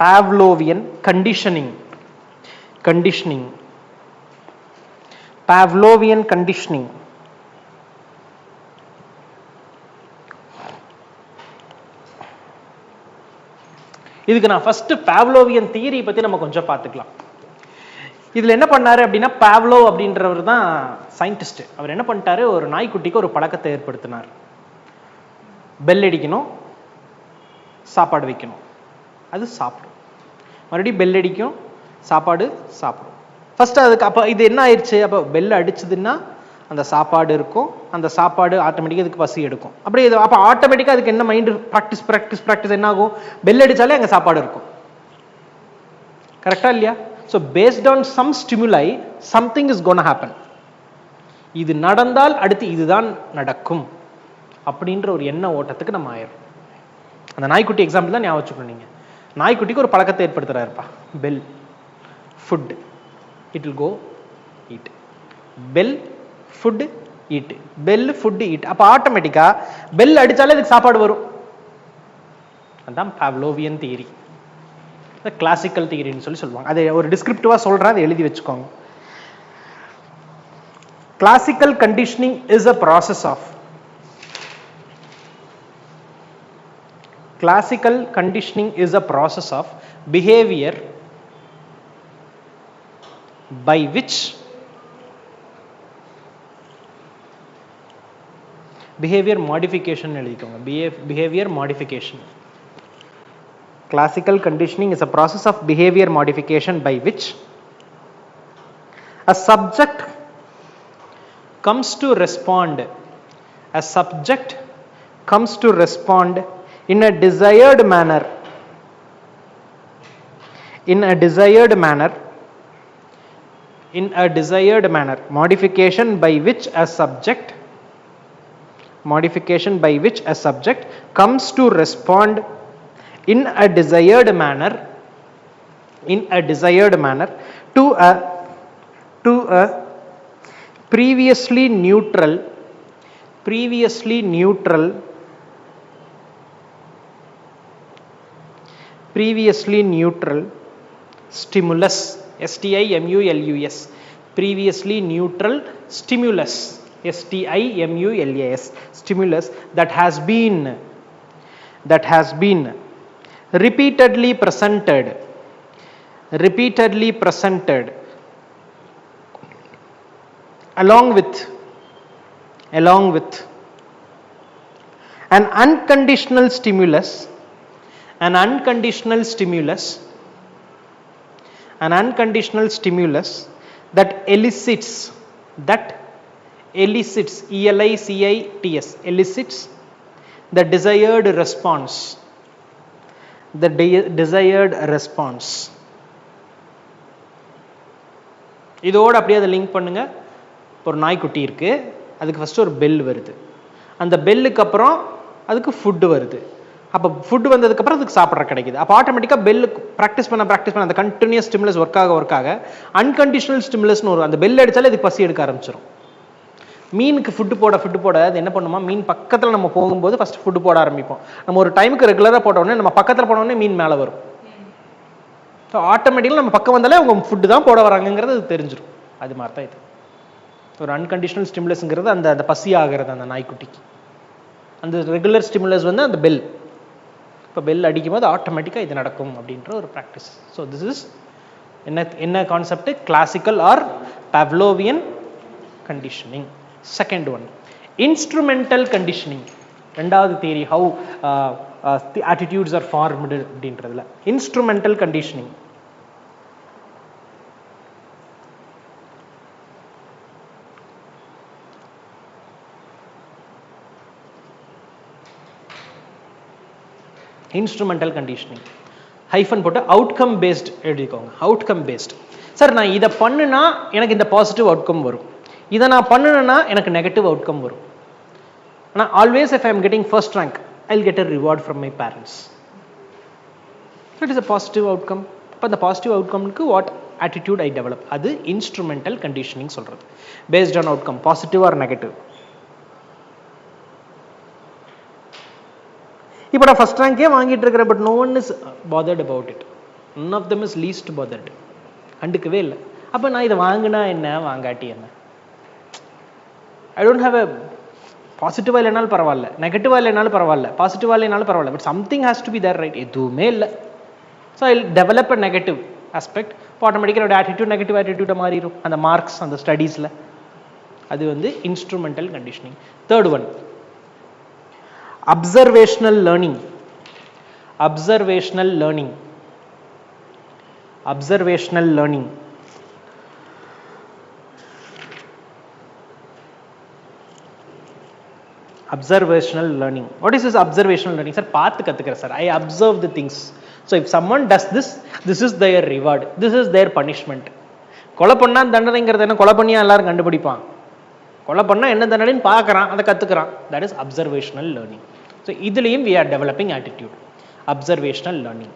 Pavlovian conditioning. Pavlovian conditioning. இதுக்கு நான் ஃபர்ஸ்ட் பாவ்லோவியன் தியரி பத்தி நம்ம கொஞ்சம் பார்த்துக்கலாம். இதுல என்ன பண்ணாரு அப்படின்னா, பாவ்லோ அப்படின்றவர் தான் சயின்டிஸ்ட். அவர் என்ன பண்ணிட்டாரு, ஒரு நாய்க்குட்டிக்கு ஒரு பழக்கத்தை ஏற்படுத்தினார். பெல் அடிக்கணும், சாப்பாடு வைக்கணும், அது சாப்பிடும். மறுபடியும் பெல் அடிக்கும், சாப்பாடு சாப்பிடும். ஃபர்ஸ்ட் அதுக்கு அப்போ இது என்ன ஆயிடுச்சு, அப்போ பெல் அடிச்சதுன்னா அந்த சாப்பாடு இருக்கும், அந்த சாப்பாடு ஆட்டோமேட்டிக்காக அதுக்கு பசி எடுக்கும். அப்படியே இது அப்போ ஆட்டோமேட்டிக்காக அதுக்கு என்ன மைண்டு ப்ராக்டிஸ் என்ன ஆகும், பெல் அடித்தாலே அங்கே சாப்பாடு இருக்கும். கரெக்டா இல்லையா? So based on some stimuli something is gonna happen. இது நடந்தால் அடுத்து இதுதான் நடக்கும் அப்படின்ற ஒரு எண்ண ஓட்டத்துக்கு நம்ம ஆயிரும். அந்த நாய்க்குட்டி எக்ஸாம்பிள் தான் ஞாபகம் வச்சுக்கணும். நீங்கள் நாய்க்குட்டிக்கு ஒரு பழக்கத்தை ஏற்படுத்துறாருப்பா, bell, food, it will go eat. Bell, food, eat, bell, food, eat. அப்போ ஆட்டோமேட்டிக்கா பெல் அடிச்சாலே இதுக்கு சாப்பாடு வரும். அதான் பாவ்லோவியன் தியரி, கிளாசிக்கல் தியரின்னு சொல்லி சொல்லுவாங்க. அதை ஒரு டிஸ்கிரிப்டிவா சொல்றேன், அதை எழுதி வச்சுக்கோங்க. Classical conditioning is a process of classical conditioning is a process of behavior by which behavior modification எழுதிக்கோங்க, behavior modification. Classical conditioning is a process of behavior modification by which a subject comes to respond. A subject comes to respond in a desired manner. In a desired manner. In a desired manner. Modification by which a subject comes to respond in a desired manner to a previously neutral stimulus. STIMULUS. Previously neutral stimulus. STIMULAS. Stimulus that has been repeatedly presented along with an unconditional stimulus that elicits elicits the desired response. இதோட அப்படியே அதை link பண்ணுங்க. ஒரு நாய்க்குட்டி இருக்கு, அதுக்கு first ஒரு bell வருது, அந்த பெல்லுக்கு அப்புறம் அதுக்கு ஃபுட்டு வருது. அப்போ ஃபுட் வந்ததுக்கு அப்புறம் அதுக்கு சாப்பிட்ற கிடைக்குது. அப்போ ஆட்டோமேட்டிக்காக பெல்லு ப்ராக்டிஸ் பண்ண அந்த கண்டினியூஸ் ஸ்டிமுலஸ் ஒர்க் ஆக அன்கண்டிஷனல் ஸ்டிமுலஸ்னு வரும். அந்த பெல் அடித்தாலே அதுக்கு பசி எடுக்க ஆரம்பிச்சிடும். மீனுக்கு ஃபுட்டு போட அது என்ன பண்ணுமா, மீன் பக்கத்தில் நம்ம போகும்போது ஃபர்ஸ்ட் ஃபுட்டு போட ஆரம்பிப்போம். நம்ம ஒரு டைமுக்கு ரெகுலராக போட்ட உடனே நம்ம பக்கத்தில் போன உடனே மீன் மேலே வரும். ஸோ ஆட்டோமேட்டிக்கலாக நம்ம பக்கம் வந்தாலே அவங்க ஃபுட்டு தான் போட வராங்கிறது அது தெரிஞ்சிடும். அது மாதிரி தான் இது. ஒரு அன்கண்டிஷனல் ஸ்டிமுலஸ்ங்கிறது அந்த அந்த பசி ஆகிறது அந்த நாய்க்குட்டிக்கு. அந்த ரெகுலர் ஸ்டிமுலஸ் வந்து அந்த பெல். இப்போ பெல் அடிக்கும் போது ஆட்டோமேட்டிக்காக இது நடக்கும் அப்படின்ற ஒரு ப்ராக்டிஸ். ஸோ திஸ் இஸ் என்ன concept? Classical or Pavlovian conditioning. Second one instrumental conditioning. ரெண்டாவது theory how attitudes are formed அப்படின்றதுல instrumental conditioning. Instrumental conditioning hyphen போட்டு அவுட்கம் பேஸ்ட் எழுதிக்கோங்க. Outcome based. சார் நான் இதை பண்ணுனா எனக்கு இந்த பாசிட்டிவ் அவுட்கம் வரும், இதை நான் பண்ணுனா எனக்கு நெகட்டிவ் அவுட்கம் வரும். ஆனால் always if I am getting first rank I will get a reward from my parents. It is a positive outcome. இப்போ அந்த பாசிட்டிவ் அவுட்கம்க்கு வாட் ஆட்டிடியூட் ஐ டெவலப், அது இன்ஸ்ட்ருமெண்டல் கண்டிஷனிங் சொல்கிறது. Based on outcome positive or negative. இப்போ நான் first ரேங்கே வாங்கிட்டு இருக்கிறேன், but no one is bothered about it. None of them is least bothered. கண்டுக்கவே இல்லை. அப்போ நான் இதை வாங்கினா என்ன, வாங்காட்டி என்ன? ஐ டோன்ட் ஹேவ் அ பாசிட்டிவாக இல்லைனாலும் பரவாயில்ல, நெகட்டிவாக இல்லைனாலும் பரவாயில்ல, பாசிட்டிவாக இல்லைனாலும் பரவாயில்ல, but something has to be there, right? எதுவுமே இல்லை. So I develop a negative aspect. இப்போ ஆட்டோமேட்டிக்காக என்னோட ஆட்டிடியூட் நெகட்டிவ் ஆட்டிடியூட்டாக மாறிடும் அந்த மார்க்ஸ் அந்த ஸ்டடீஸில். அது வந்து instrumental conditioning. Third one observational learning. Observational learning. Observational learning. Observational learning. What is this observational learning? Sir, path kathukra sir. I observe the things. So if someone does this, this is their reward. This is their punishment. கொலை பண்ணா தண்டனைங்கிறது என்ன? கொலை பண்ணியா எல்லாரும் கண்டுபிடிப்பான். கொலை பண்ணா என்ன தண்டனைன்னு பார்க்கறான், அதை கத்துக்கிறான். That is observational learning. So இதுலயும் we are developing attitude. Observational learning.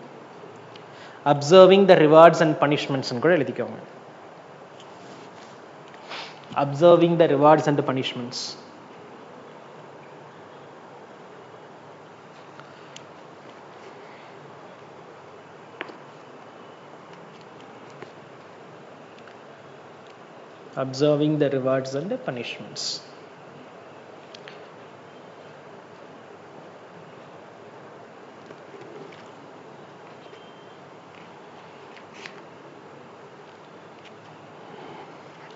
Observing the rewards and punishments ன்னு கூட எழுதிக்கோங்க. Observing the rewards and the punishments. Observing the rewards and the punishments.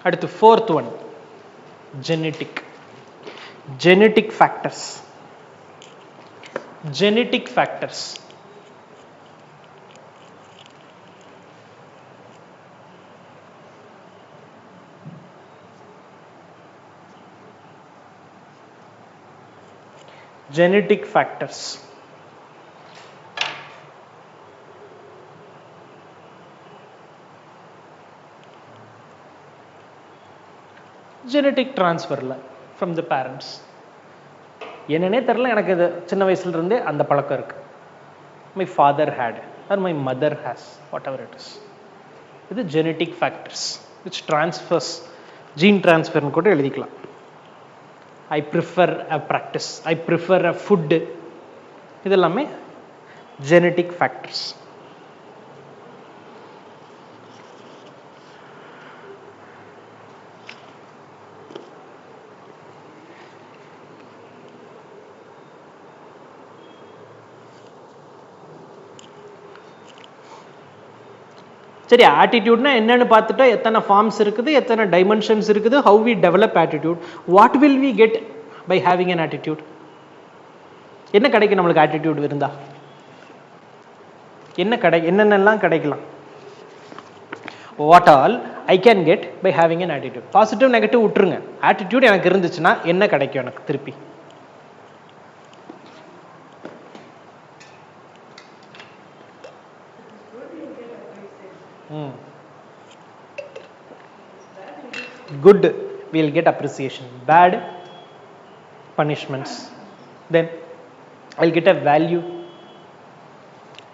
அடுத்து fourth one, genetic. Genetic factors. Genetic factors. Genetic factors. Genetic transfer from the parents. என்னன்னே தெரியல, எனக்கு இது சின்ன வயசுல இருந்தே அந்த பழக்கம் இருக்கு. My father had or my mother has, whatever it is. இது genetic factors which transfers, gene transfer னு கூட எழுதிக்கலாம். I prefer a practice, I prefer a food. இதெல்லாமே genetic factors. சரி, ஆட்டிடியூட்னா என்னன்னு பார்த்துட்டா எத்தனை ஃபார்ம்ஸ் இருக்குது, எத்தனை டைமென்ஷன்ஸ் இருக்குது, how we develop attitude, what will we get by having an attitude? என்ன கிடைக்கும் நம்மளுக்கு ஆட்டிடியூட் இருந்தா? என்னென்னலாம் கிடைக்கலாம்? What all I can get by having an attitude? Positive negative விட்டுருங்க, ஆட்டிடியூட் எனக்கு இருந்துச்சுன்னா என்ன கிடைக்கும் எனக்கு திருப்பி? Good, we will get appreciation. Bad, punishments. Then I'll get a value,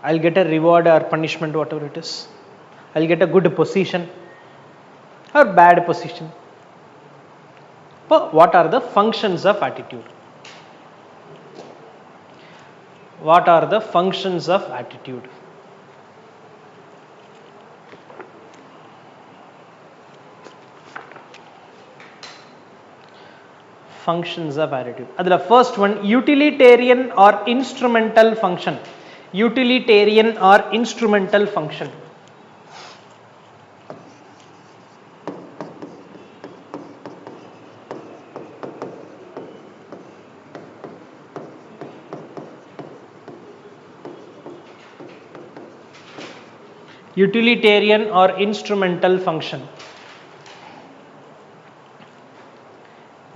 I'll get a reward or punishment, whatever it is. I'll get a good position or bad position. But what are the functions of attitude? What are the functions of attitude? functions of attitude. Adula first one, utilitarian or instrumental function. Utilitarian or instrumental function. Utilitarian or instrumental function.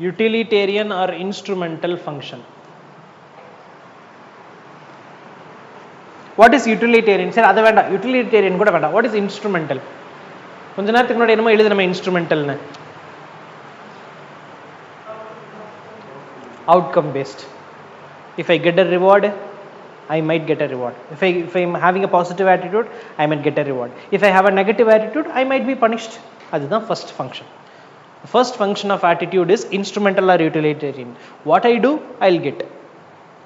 Utilitarian or instrumental function. What is utilitarian? Sir, adha venda utilitarian kuda venda. What is instrumental? கொஞ்ச நேரத்துக்கு முன்னாடி என்னமோ எழுது நம்ம இன்ஸ்ட்ருமெண்டல்னு. Outcome based. If I get a reward, I might get a reward. If I am having a positive attitude, I might get a reward. If I have a negative attitude, I might be punished. That's the first function. The first function of attitude is instrumental or utilitarian. What I do, I'll get.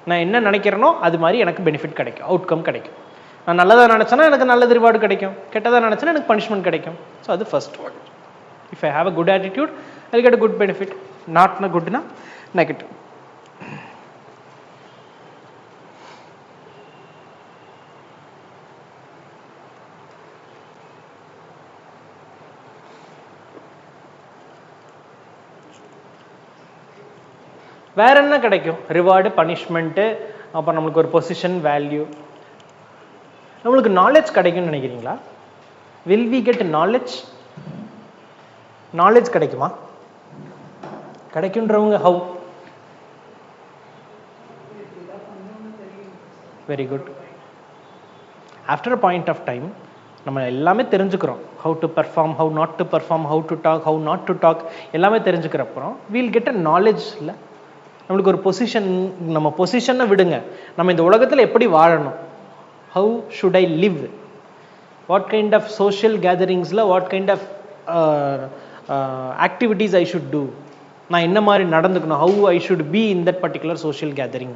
நான் என்ன நினைக்கிறேனோ அது மாதிரி எனக்கு benefit கிடைக்கும், outcome கிடைக்கும். நான் நல்லதாக நினச்சேன்னா எனக்கு நல்ல ரிவார்டு கிடைக்கும், கெட்டதாக நினச்சேன்னா எனக்கு பனிஷ்மெண்ட் கிடைக்கும். ஸோ அது first one. If I have a good attitude, I get a good benefit. Not குட்னா நெகட்டிவ். வேற என்ன கிடைக்கும்? ரிவார்டு, பனிஷ்மெண்ட்டு, அப்புறம் நம்மளுக்கு ஒரு பொசிஷன், வேல்யூ. நம்மளுக்கு நாலேஜ் கிடைக்கும்னு நினைக்கிறீங்களா? Will we get knowledge? Knowledge கிடைக்குமா? கிடைக்குன்றவங்க how? Very good. After a point of time நம்ம எல்லாமே தெரிஞ்சுக்கிறோம். How to perform, how not to perform, how to talk, how not to talk, எல்லாமே தெரிஞ்சுக்கிறப்பறம் வில் கெட் அ நாலேஜ். இல்லை, நம்மளுக்கு ஒரு பொசிஷன், நம்ம பொசிஷனை விடுங்க, நம்ம இந்த உலகத்தில் எப்படி வாழணும், how should I live, what kind of social கேதரிங்ஸில் what kind of activities I should do, நான் என்ன மாதிரி நடந்துக்கணும், how I should be in that particular social gathering,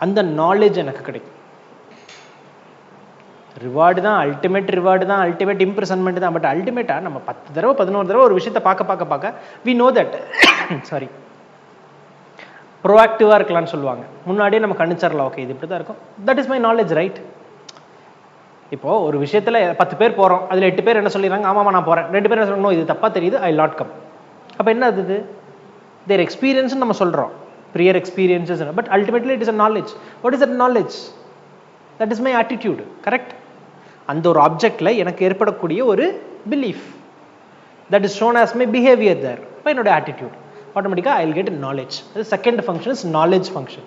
அந்த நாலேஜ் எனக்கு கிடைக்கும். ரிவார்டு தான் அல்டிமேட், ரிவார்டு தான் அல்டிமேட், இம்ப்ரெசன்மெண்ட் தான். பட் அல்டிமேட்டாக நம்ம 10 தடவை 11 தடவை ஒரு விஷயத்தை பார்க்க வி நோ தட் சாரி ப்ரோஆக்டிவாக இருக்கலாம்னு சொல்லுவாங்க. முன்னாடியே நம்ம கணிச்சிடலாம், ஓகே இது இப்படி தான் இருக்கும். That is my knowledge, right? இப்போது ஒரு விஷயத்தில் 10 பேர் போகிறோம், அதில் 8 பேர் என்ன சொல்லிடுறாங்க, ஆமாம் நான் போகிறேன். 2 பேர் என்ன சொல்லணும், இது தப்பாக தெரியுது, ஐ நாட் கம். அப்போ என்ன அது? தேர் எக்ஸ்பீரியன்ஸ்னு நம்ம சொல்கிறோம், prior experiences. But ultimately it is a knowledge. What is that knowledge? That is my attitude, correct? அந்த ஒரு ஆப்ஜெக்டில் எனக்கு ஏற்படக்கூடிய ஒரு belief, that is shown as my behaviour thereby என்னோட attitude. automatically I'll get knowledge. The second function is knowledge function.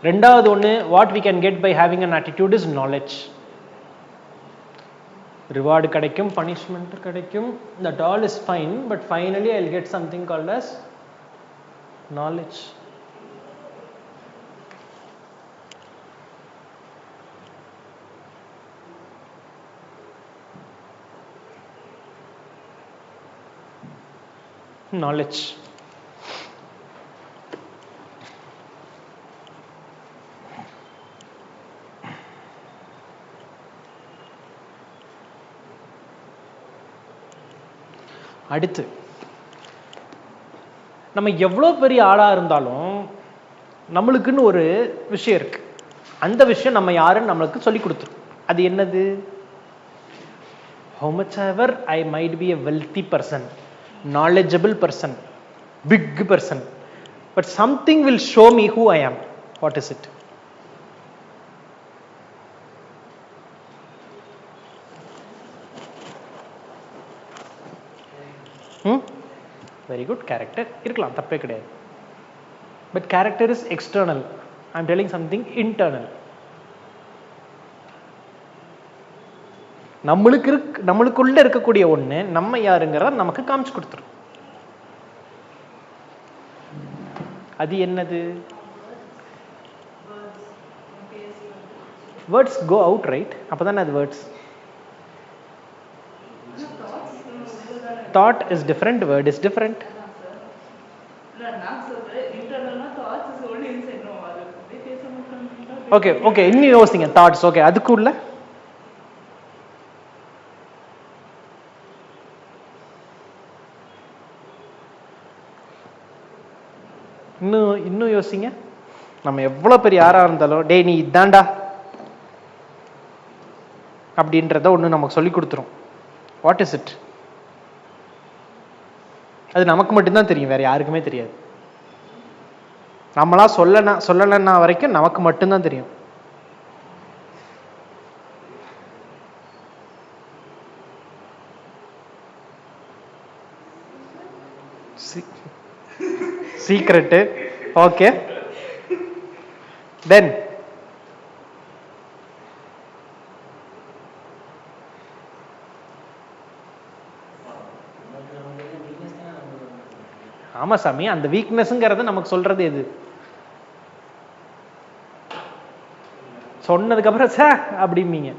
ரெண்டாவது ஒன்று, what we can get by having an attitude is knowledge. reward கிடைக்கும், punishment கிடைக்கும், that all is fine, but finally I'll get something called as knowledge. knowledge. அடுத்து நம்ம எவ்வளோ பெரிய ஆளாக இருந்தாலும் நம்மளுக்குன்னு ஒரு விஷயம் இருக்கு. அந்த விஷயம் நம்ம யாருன்னு நம்மளுக்கு சொல்லி கொடுத்துரும். அது என்னது? how much ever I might be a wealthy person, knowledgeable person, big person, but something will show me who I am. What is it? Very good. Character irkalam, தப்பே கிடையாது. But character is external. I am telling something internal. நம்மளுக்குள்ள இருக்கக்கூடிய ஒண்ணு நம்ம யாருங்கிறத நமக்கு காமிச்சு கொடுத்துரும். அது என்னது? words go out, right? அப்பதானே அது words. thought is different, word is different. okay இன்னும் யோசிங்க. thoughts okay, அதுக்குள்ள யோசிங்க. நம்ம எவ்வளோ பெரிய யாராக இருந்தாலும் டே நீ இதாண்டா அப்படின்றத ஒன்று நமக்கு சொல்லி கொடுத்துரும். What is it? அது நமக்கு மட்டும்தான் தெரியும், வேற யாருக்குமே தெரியாது. நம்மளா சொல்லலைன்னா வரைக்கும் நமக்கு மட்டும்தான் தெரியும். சீக்ரெட்டு. ஓகே, தென் ஆமா சாமி, அந்த வீக்னஸ்ங்கிறத நமக்கு சொல்றது எது? சொன்னதுக்கு அப்புறம் சே அப்படிம்பீங்க.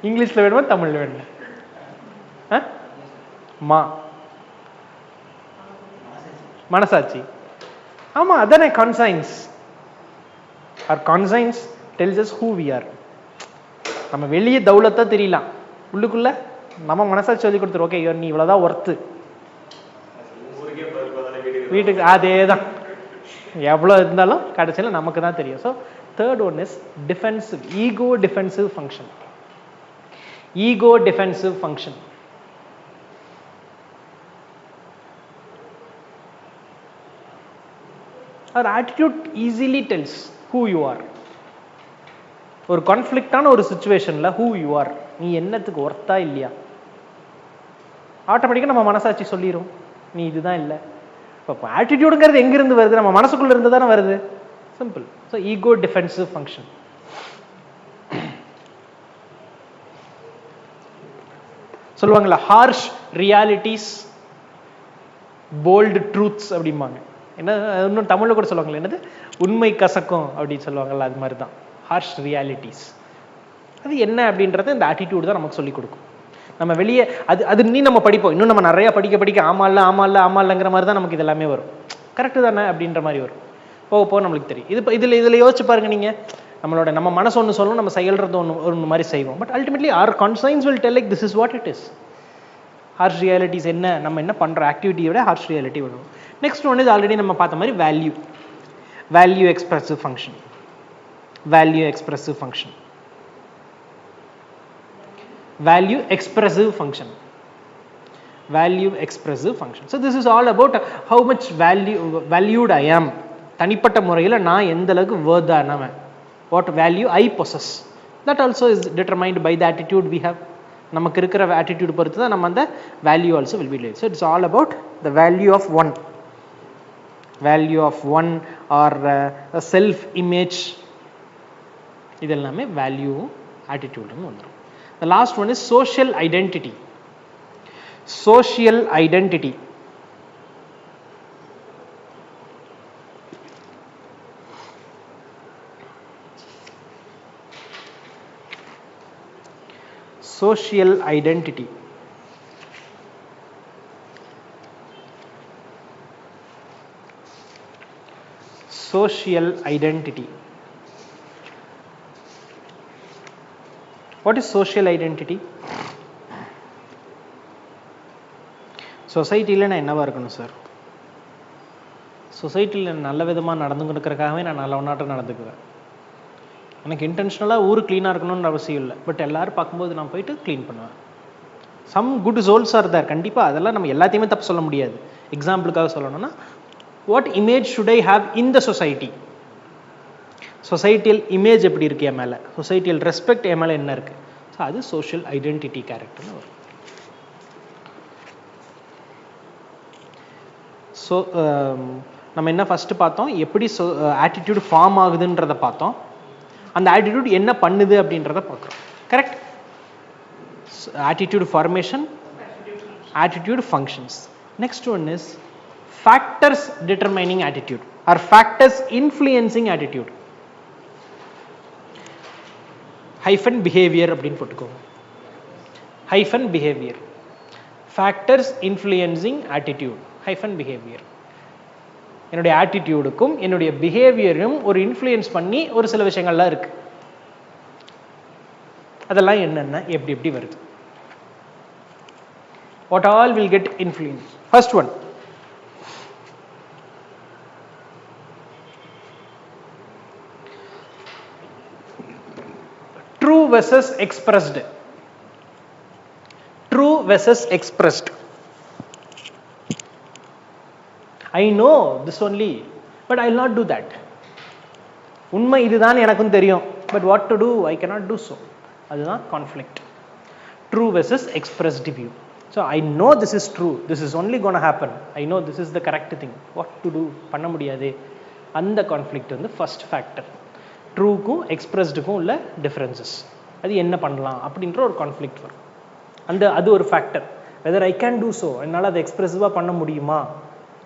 இங்கிலீஷ்ல வேணுமா தமிழ்ல வேணுமா? மனசாட்சி. ஆமா, அதானே conscience. Or conscience tells us who we are. நம்ம வெளியே தௌலத்தா தெரியலாம், உள்ளுக்குள்ள நம்ம மனசாட்சி சொல்லி கொடுத்துரும். ஓகே, நீ இவ்வளவுதான் ஒர்த்து. வீட்டுக்கு அதேதான், எவ்வளவு இருந்தாலும் கடைசியில் நமக்கு தான் தெரியும். So third one is defensive, ego defensive function. Ego defensive function. Our attitude easily tells who you are. ஒரு கான்ஃப்ளிக்டான ஒரு சிச்சுவேஷன்ல who you are, நீ என்னத்துக்கு ஒர்த்தா இல்லையா, ஆட்டோமேட்டிக்கா நம்ம மனசாட்சி சொல்லிடும் நீ இதுதான் இல்லை. இப்போ ஆட்டிடியூடுங்கிறது எங்கிருந்து வருது? நம்ம மனசுக்குள்ள இருந்து தானே வருது. Simple. So ego defensive function. சொல்லுவாங்கல்ல, ஹார்ஷ் ரியாலிட்டிஸ் போல்டு ட்ரூத்ஸ் அப்படிம்பாங்க. என்ன இன்னும் தமிழ்ல கூட சொல்லுவாங்கல்ல, என்னது உண்மை கசக்கும் அப்படின்னு சொல்லுவாங்கல்ல, அது மாதிரி தான் ஹார்ஷ் ரியாலிட்டிஸ். அது என்ன அப்படின்றத இந்த ஆட்டிடியூட் தான் நமக்கு சொல்லிக் கொடுக்கும். நம்ம வெளியே அது நீ நம்ம படிப்போம், இன்னும் நம்ம நிறைய படிக்க ஆமால்லங்கிற மாதிரி தான் நமக்கு இது எல்லாமே வரும். கரெக்டு தானே அப்படின்ற மாதிரி வரும். போக நம்மளுக்கு தெரியும். இதில் யோசிச்சு பாருங்க, நீங்க நம்ம மனசு ஒன்று சொல்லணும், நம்ம செயல்றது ஒன்று மாதிரி செய்வோம். But ultimately our conscience will tell like this is what it is. Harsh realities என்ன, நம்ம என்ன பண்ற ஆக்டிவிட்டியை விட ஹார்ஷ் ரியாலிட்டி வரும். நெக்ஸ்ட் ஒன் இஸ் ஆல்ரெடி நம்ம பார்த்த மாதிரி value expressive function. Value expressive function. Value expressive function. Value expressive function. So this is all about how much valued I am. தனிப்பட்ட முறையில் நான் எந்த அளவுக்கு worth ஆனவன். What value I possess. That also is determined by the attitude we have. நமக்கு இருக்கிற attitude பொறுத்து தான் நம்ம அந்த value also will be laid. So it's all about the value of one. Value of one or a self image. இதெல்லாமே value attitude னு வந்துரும். The last one is social identity. Social identity. Social identity. Social identity. What is social identity? சொசைட்டியில் நான் என்னவா இருக்கணும் sir? சொசைட்டியில் நல்ல விதமாக நடந்துக்கிறதுக்காகவே நான் நல்லவனாட்டம் நடந்துக்குவேன். எனக்கு இன்டென்ஷனலாக ஊர் க்ளீனாக இருக்கணும்னு அவசியம் இல்லை. பட் எல்லாரும் பார்க்கும்போது நான் போயிட்டு க்ளீன் பண்ணுவேன். Some good souls are there. கண்டிப்பாக அதெல்லாம் நம்ம எல்லாத்தையுமே தப்பு சொல்ல முடியாது. எக்ஸாம்பிளுக்காக சொல்லணும்னா, what image should I have in the society? சொசைட்டியல் இமேஜ் எப்படி இருக்கு என் மேலே, சொசைட்டியல் ரெஸ்பெக்ட் என் மேலே என்ன இருக்கு? ஸோ அது சோஷியல் ஐடென்டிட்டி கேரக்டர்னு வரும். ஸோ நம்ம என்ன ஃபர்ஸ்ட் பார்த்தோம், எப்படி ஆட்டிடியூட் ஃபார்ம் ஆகுதுன்றத பார்த்தோம். அந்த ஆட்டிடியூட் என்ன பண்ணுது அப்படின்றத பார்க்குறோம். Correct? Attitude formation, attitude functions. Next one is factors determining attitude or factors influencing attitude. hyphen behavior அப்படினு போட்டுக்கோங்க. hyphen behavior, factors influencing attitude, hyphen behavior. என்னுடைய ஆட்டிடியூடுக்கும் என்னுடைய பிஹேவியரும் ஒரு இன்ஃப்ளூயன்ஸ் பண்ணி ஒரு சில விஷயங்கள்லாம் இருக்கு. அதெல்லாம் என்னென்ன, எப்படி எப்படி வருது? What all will get influenced? First one, true versus expressed. True versus expressed. I know this only, but I will not do that. உண்மை இதுதான் எனக்கும் தெரியும், but what to do, I cannot do so. அதுதான் conflict. True versus expressed view. So I know this is true, this is only going to happen, I know this is the correct thing, what to do, பண்ண முடியாது. அந்த conflict வந்து first factor. ட்ரூக்கும் எக்ஸ்பிரஸ்டுக்கும் உள்ள differences, அது என்ன பண்ணலாம் அப்படின்ற ஒரு கான்ஃப்ளிக்ட் வரும். அது ஒரு factor. Whether I can do so, என்னால் அதை எக்ஸ்பிரசிவாக பண்ண முடியுமா,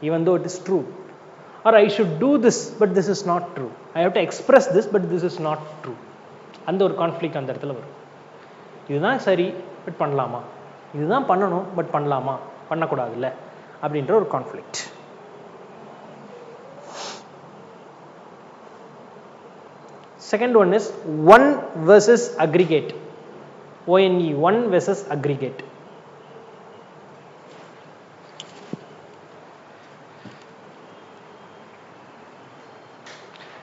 even though it is true, or I should do this but this is not true, I have to express this but this is not true. அந்த ஒரு conflict அந்த இடத்துல வரும். இதுதான் சரி பட் பண்ணலாமா, இதுதான் பண்ணணும் பட் பண்ணலாமா, பண்ணக்கூடாதுல்ல அப்படின்ற ஒரு conflict. Second one is one versus aggregate. ONE, one versus aggregate.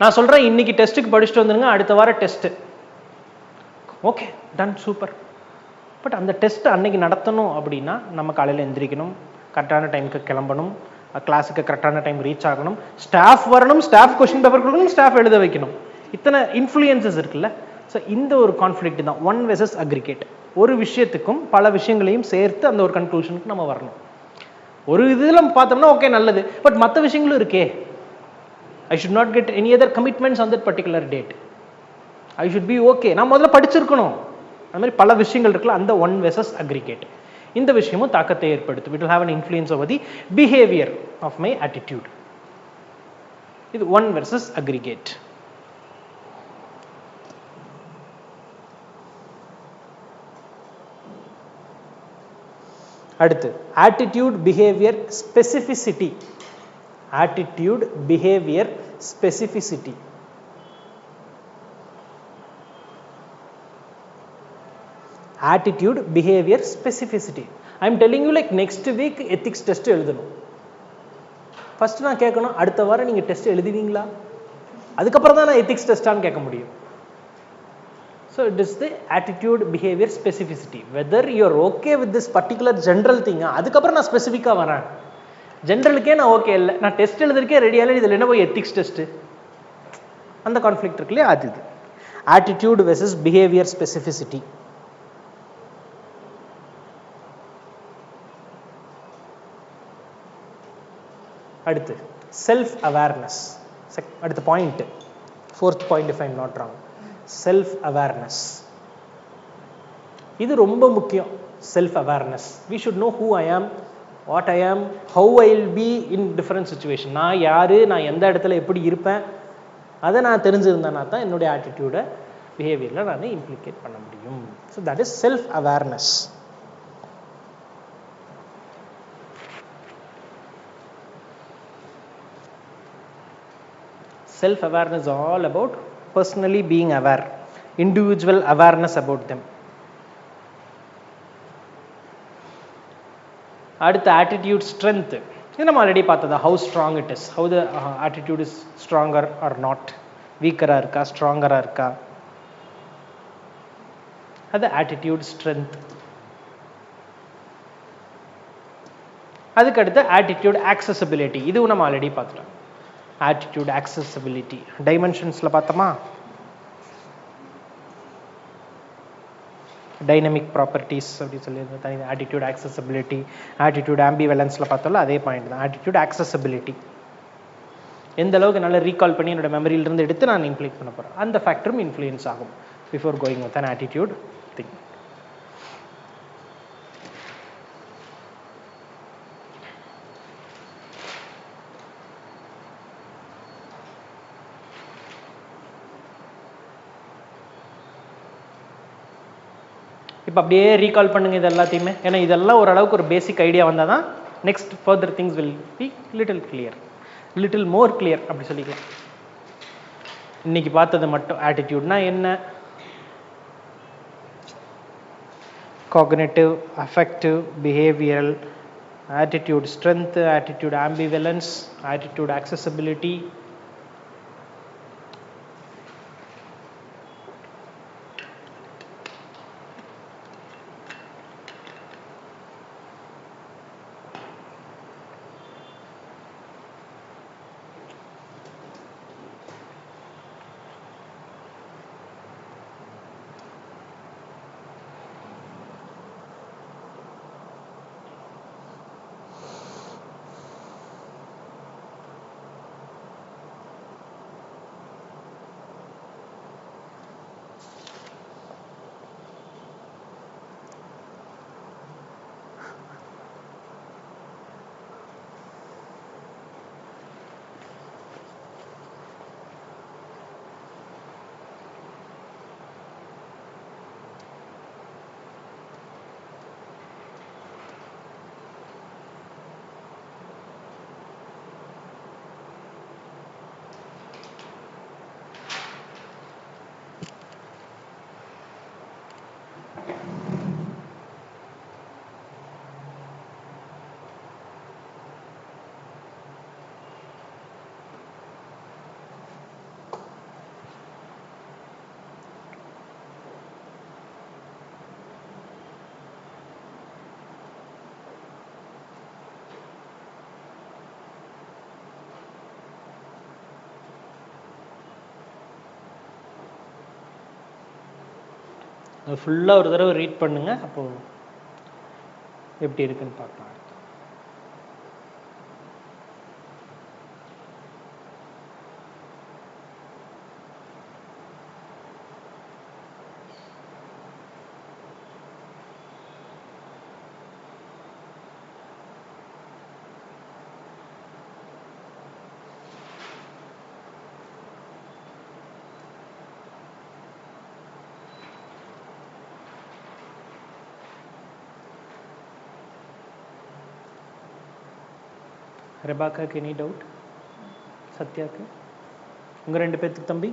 நான் சொல்றேன் இன்னைக்கு டெஸ்ட்டுக்கு படிச்சுட்டு வந்துருங்க, அடுத்த வாரம் test. Okay, done, super. But அந்த டெஸ்ட் அன்னைக்கு நடத்தணும் அப்படின்னா நம்ம காலையில் எந்திரிக்கணும், கரெக்டான டைமுக்கு கிளம்பணும், கிளாஸுக்கு கரெக்டான டைம் ரீச் ஆகணும், ஸ்டாஃப் வரணும், ஸ்டாஃப் கொஸ்டின் பேப்பர் கொடுக்கணும், ஸ்டாஃப் எழுத வைக்கணும், இத்தனை இன்ஃப்ளூயன்சஸ் இருக்குல்ல. ஸோ இந்த ஒரு கான்ஃப்ளிக்ட் தான் ஒன் வெர்சஸ் அக்ரிகேட். ஒரு விஷயத்துக்கும் பல விஷயங்களையும் சேர்த்து அந்த ஒரு கன்க்ளூஷனுக்கு நம்ம வரணும். ஒரு இதில் பார்த்தோம்னா ஓகே நல்லது, பட் மற்ற விஷயங்களும் இருக்கே, I should not get any other commitments on that particular date, I should B okay, நான் முதல்ல படிச்சிருக்கணும். அந்த மாதிரி பல விஷயங்கள் இருக்குல்ல, அந்த ஒன் வெர்சஸ் அக்ரிகேட். இந்த விஷயமும் தாக்கத்தை ஏற்படுத்தும். It will have an influence over the behavior of my attitude. இது ஒன் வெர்சஸ் அக்ரிகேட். அடுத்து attitude behavior specificity. Attitude behavior specificity. Attitude behavior specificity. I am telling you like next week ethics test எழுதணும். First நான் கேட்கணும், அடுத்த வாரம் நீங்க test எழுதுவீங்களா, அதுக்கப்புறம் தான் நான் எத்திக்ஸ் டெஸ்டான்னு கேட்க முடியும். So it is the attitude behavior specificity. Whether you are okay with this particular general thing, அதுக்கப்புறம் நான் ஸ்பெசிஃபிக்காக வரேன். ஜென்ரலுக்கே நான் ஓகே இல்லை, நான் டெஸ்ட் எழுதுறதுக்கே ரெடியாக, இதில் என்ன போய் எத்திக்ஸ் டெஸ்ட்டு, அந்த கான்ஃப்ளிக்ட் இருக்கு இல்லையா, அது இது attitude versus behavior specificity. அடுத்து செல்ஃப் அவேர்னஸ். அடுத்த point, fourth point if I am not wrong, self awareness. இது ரொம்ப முக்கியம். Self awareness, we should know who I am, what I am, how I will be in different situation. நான் யார், நான் எந்த இடத்துல எப்படி இருப்பேன், அதை நான் தெரிஞ்சிருந்தேன்னா தான் என்னுடைய ஆட்டிடியூடை பிஹேவியரில் நான் இம்ப்ளிகேட் பண்ண முடியும். So that is self awareness. Self awareness is all about personally being aware, individual awareness about them. அடுத்த attitude strength. இது நம்ம ஆல்ரெடி பார்த்ததா, how strong it is, how the attitude is stronger or not, weaker இருக்கா stronger இருக்கா, அது attitude strength. அதுக்கு அடுத்து attitude accessibility. இதுவும் நம்ம ஆல்ரெடி பார்த்துட்டோம். attitude accessibility dimensionsல பார்த்தோமா, dynamic properties அப்படி சொல்லி attitude accessibility, attitude ambivalenceல பார்த்தோம்ல, அதே பாயிண்ட் தான் attitude accessibility. எந்த அளவுக்கு நல்லா ரீகால் பண்ணி என்னோட மெமரியிலிருந்து எடுத்து நான் இம்ப்ளிமெண்ட் பண்ண போகிறேன், அந்த ஃபேக்டரும் இன்ஃப்ளூயன்ஸ் ஆகும் before going with an attitude thing. இப்போ அப்படியே ரீகால் பண்ணுங்க இது எல்லாத்தையுமே, ஏன்னா இதெல்லாம் ஓரளவுக்கு ஒரு பேசிக் ஐடியா வந்தால் தான் next further things will be little clear, little more clear அப்படி சொல்லிக்கலாம். இன்னைக்கு பார்த்தது மட்டும் ஆட்டிடியூட்னா என்ன, cognitive, affective, behavioral, attitude strength, attitude ambivalence, attitude accessibility. ஃபுல்லாக ஒரு தடவை ரீட் பண்ணுங்க, அப்போ எப்படி இருக்குன்னு பார்க்கலாம். ரெபாக்காக்கு எனி டவுட்? சத்யாக்கு? உங்கள் 2 பேர்த்துக்கு தம்பி?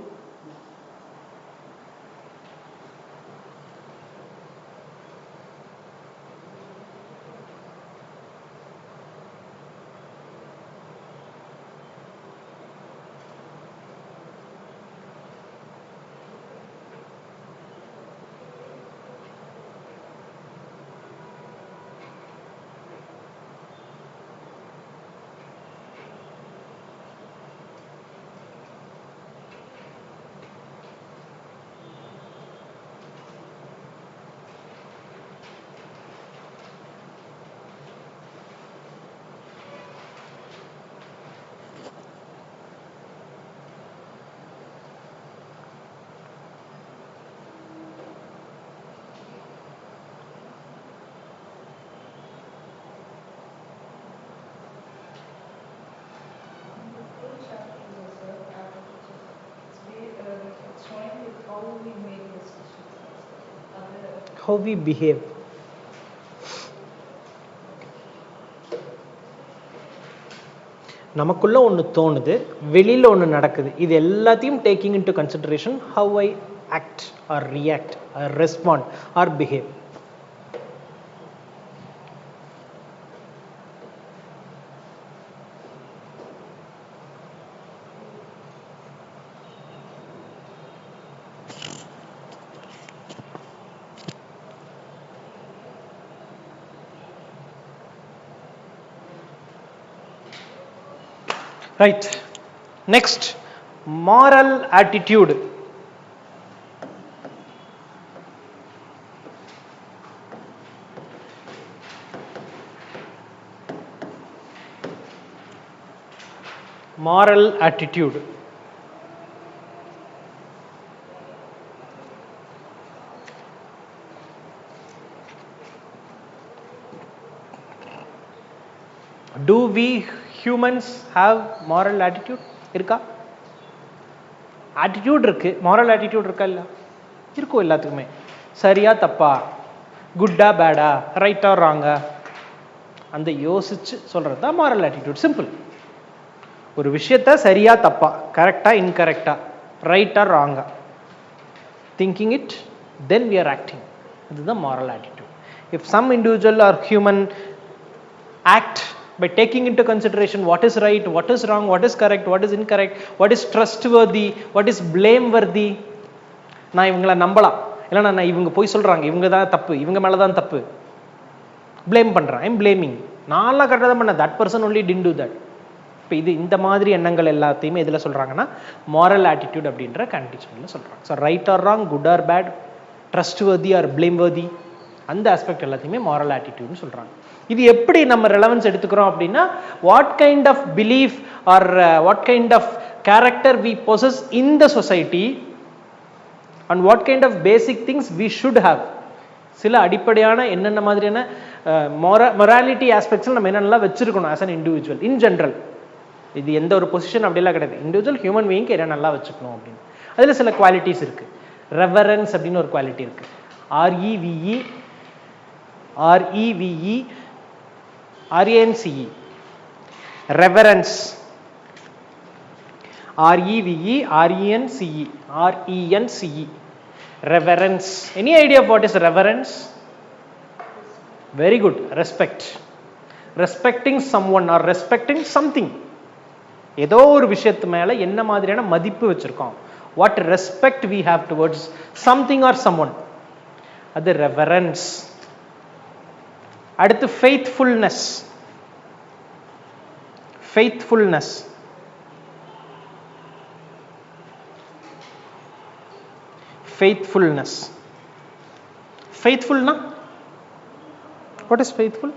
How we behave. நமக்குள்ள ஒன்று தோணுது, வெளியில் ஒன்று நடக்குது, இது எல்லாத்தையும் taking into consideration how I act or react or respond or behave. Right. Next, moral attitude. Moral attitude. Do we humans have moral attitude? இருக்கா? attitude இருக்கு, moral attitude இருக்கா? இல்ல இருக்கும் எல்லாத்துக்குமே. சரியா தப்பா, குட்டா பேடா, ரைட்டா ராங்கா, அந்த யோசிச்சு சொல்றது தான் moral attitude. சிம்பிள். ஒரு விஷயத்த சரியா தப்பா, கரெக்டா இன்கரெக்டா, ரைட்டா ராங்கா, thinking it then we are acting. இதுதான் moral attitude. If some individual or human act by taking into consideration what is right, what is wrong, what is correct, what is incorrect, what is trustworthy, what is blameworthy, நான் இவங்களை நம்பலாம், இல்லைனா நான் இவங்க போய் சொல்றாங்க, இவங்க தான் தப்பு, இவங்க மேலே தான் தப்பு, blame பண்றேன், ஐம் பிளேமிங், நான்லாம் கரெக்டாக தான் பண்ணேன், that person only didn't do that. இப்போ இது இந்த மாதிரி எண்ணங்கள் எல்லாத்தையுமே இதில் சொல்கிறாங்கன்னா மாரல் ஆட்டிடியூட் அப்படின்ற கண்டிஷனில் சொல்கிறாங்க. So right or wrong, good or bad, trustworthy or blameworthy, அந்த ஆஸ்பெக்ட் எல்லாத்தையுமே மாரல் ஆட்டிடியூட்னு சொல்கிறாங்க. இது எப்படி நம்ம ரெலவன்ஸ் எடுத்துக்கிறோம் அப்படின்னா, what kind of belief or what kind of character we possess in the society and what kind of basic things we should have. சில அடிப்படையான என்னென்ன மாதிரியான மொராலிட்டி ஆஸ்பெக்ட்ஸில் நம்ம என்னென்னலாம் வச்சிருக்கணும் as an individual in general. இது எந்த ஒரு பொசிஷன் அப்படிலாம் கிடையாது, இண்டிவிஜுவல் ஹியூமன் பீயிங்க்கு என்ன நல்லா வச்சுக்கணும் அப்படின்னு. அதில் சில குவாலிட்டிஸ் இருக்குது. ரெவரன்ஸ் அப்படின்னு ஒரு குவாலிட்டி இருக்குது. REVE RANCE reverence, REVE RENCE reverence. Any idea of what is reverence? Very good. Respect. Respecting someone or respecting something. ஏதோ ஒரு விஷயத்து மேல என்ன மாதிரியான மதிப்பு வச்சிருக்கோம், what respect we have towards something or someone, அது reverence. அடுத்து faithfulness. Faithfulness. Faithfulness. Faithful na? What is faithful?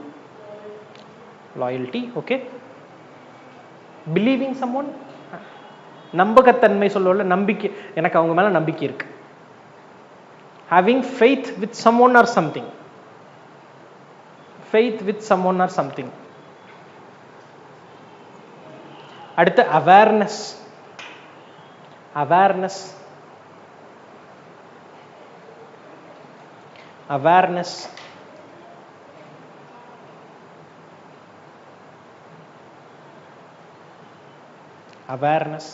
Loyalty. Okay. Believing someone. நம்பகத்தன்மை சொல்லல, நம்பிக்கை, எனக்கு அவங்க மேல நம்பிக்கை இருக்கு. Having faith with someone or something. Faith with someone or something. அடுத்து awareness. Awareness. Awareness. Awareness.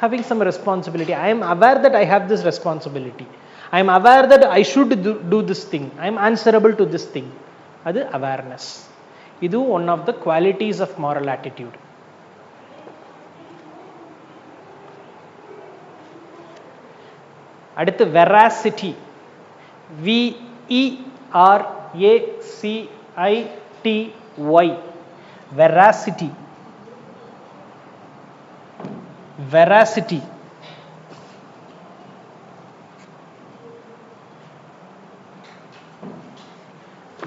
Having some responsibility. I am aware that I have this responsibility. I am aware that I should do this thing. I am answerable to this thing. That is awareness. This is one of the qualities of moral attitude. அடுத்து veracity. VERACITY. Veracity. Veracity.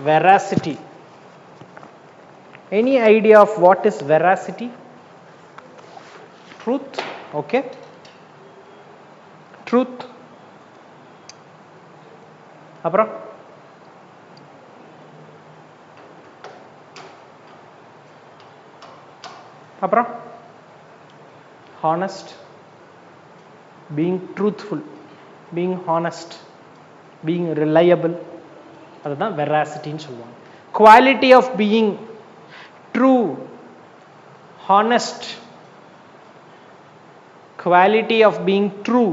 Veracity. Any idea of what is veracity? Truth. Okay. Truth. அப்புறம் அப்புறம் honest, being truthful, being honest, being reliable, அதுதான் வெராசிட்டின்னு சொல்லுவாங்க. Quality of being true, honest, quality of being true,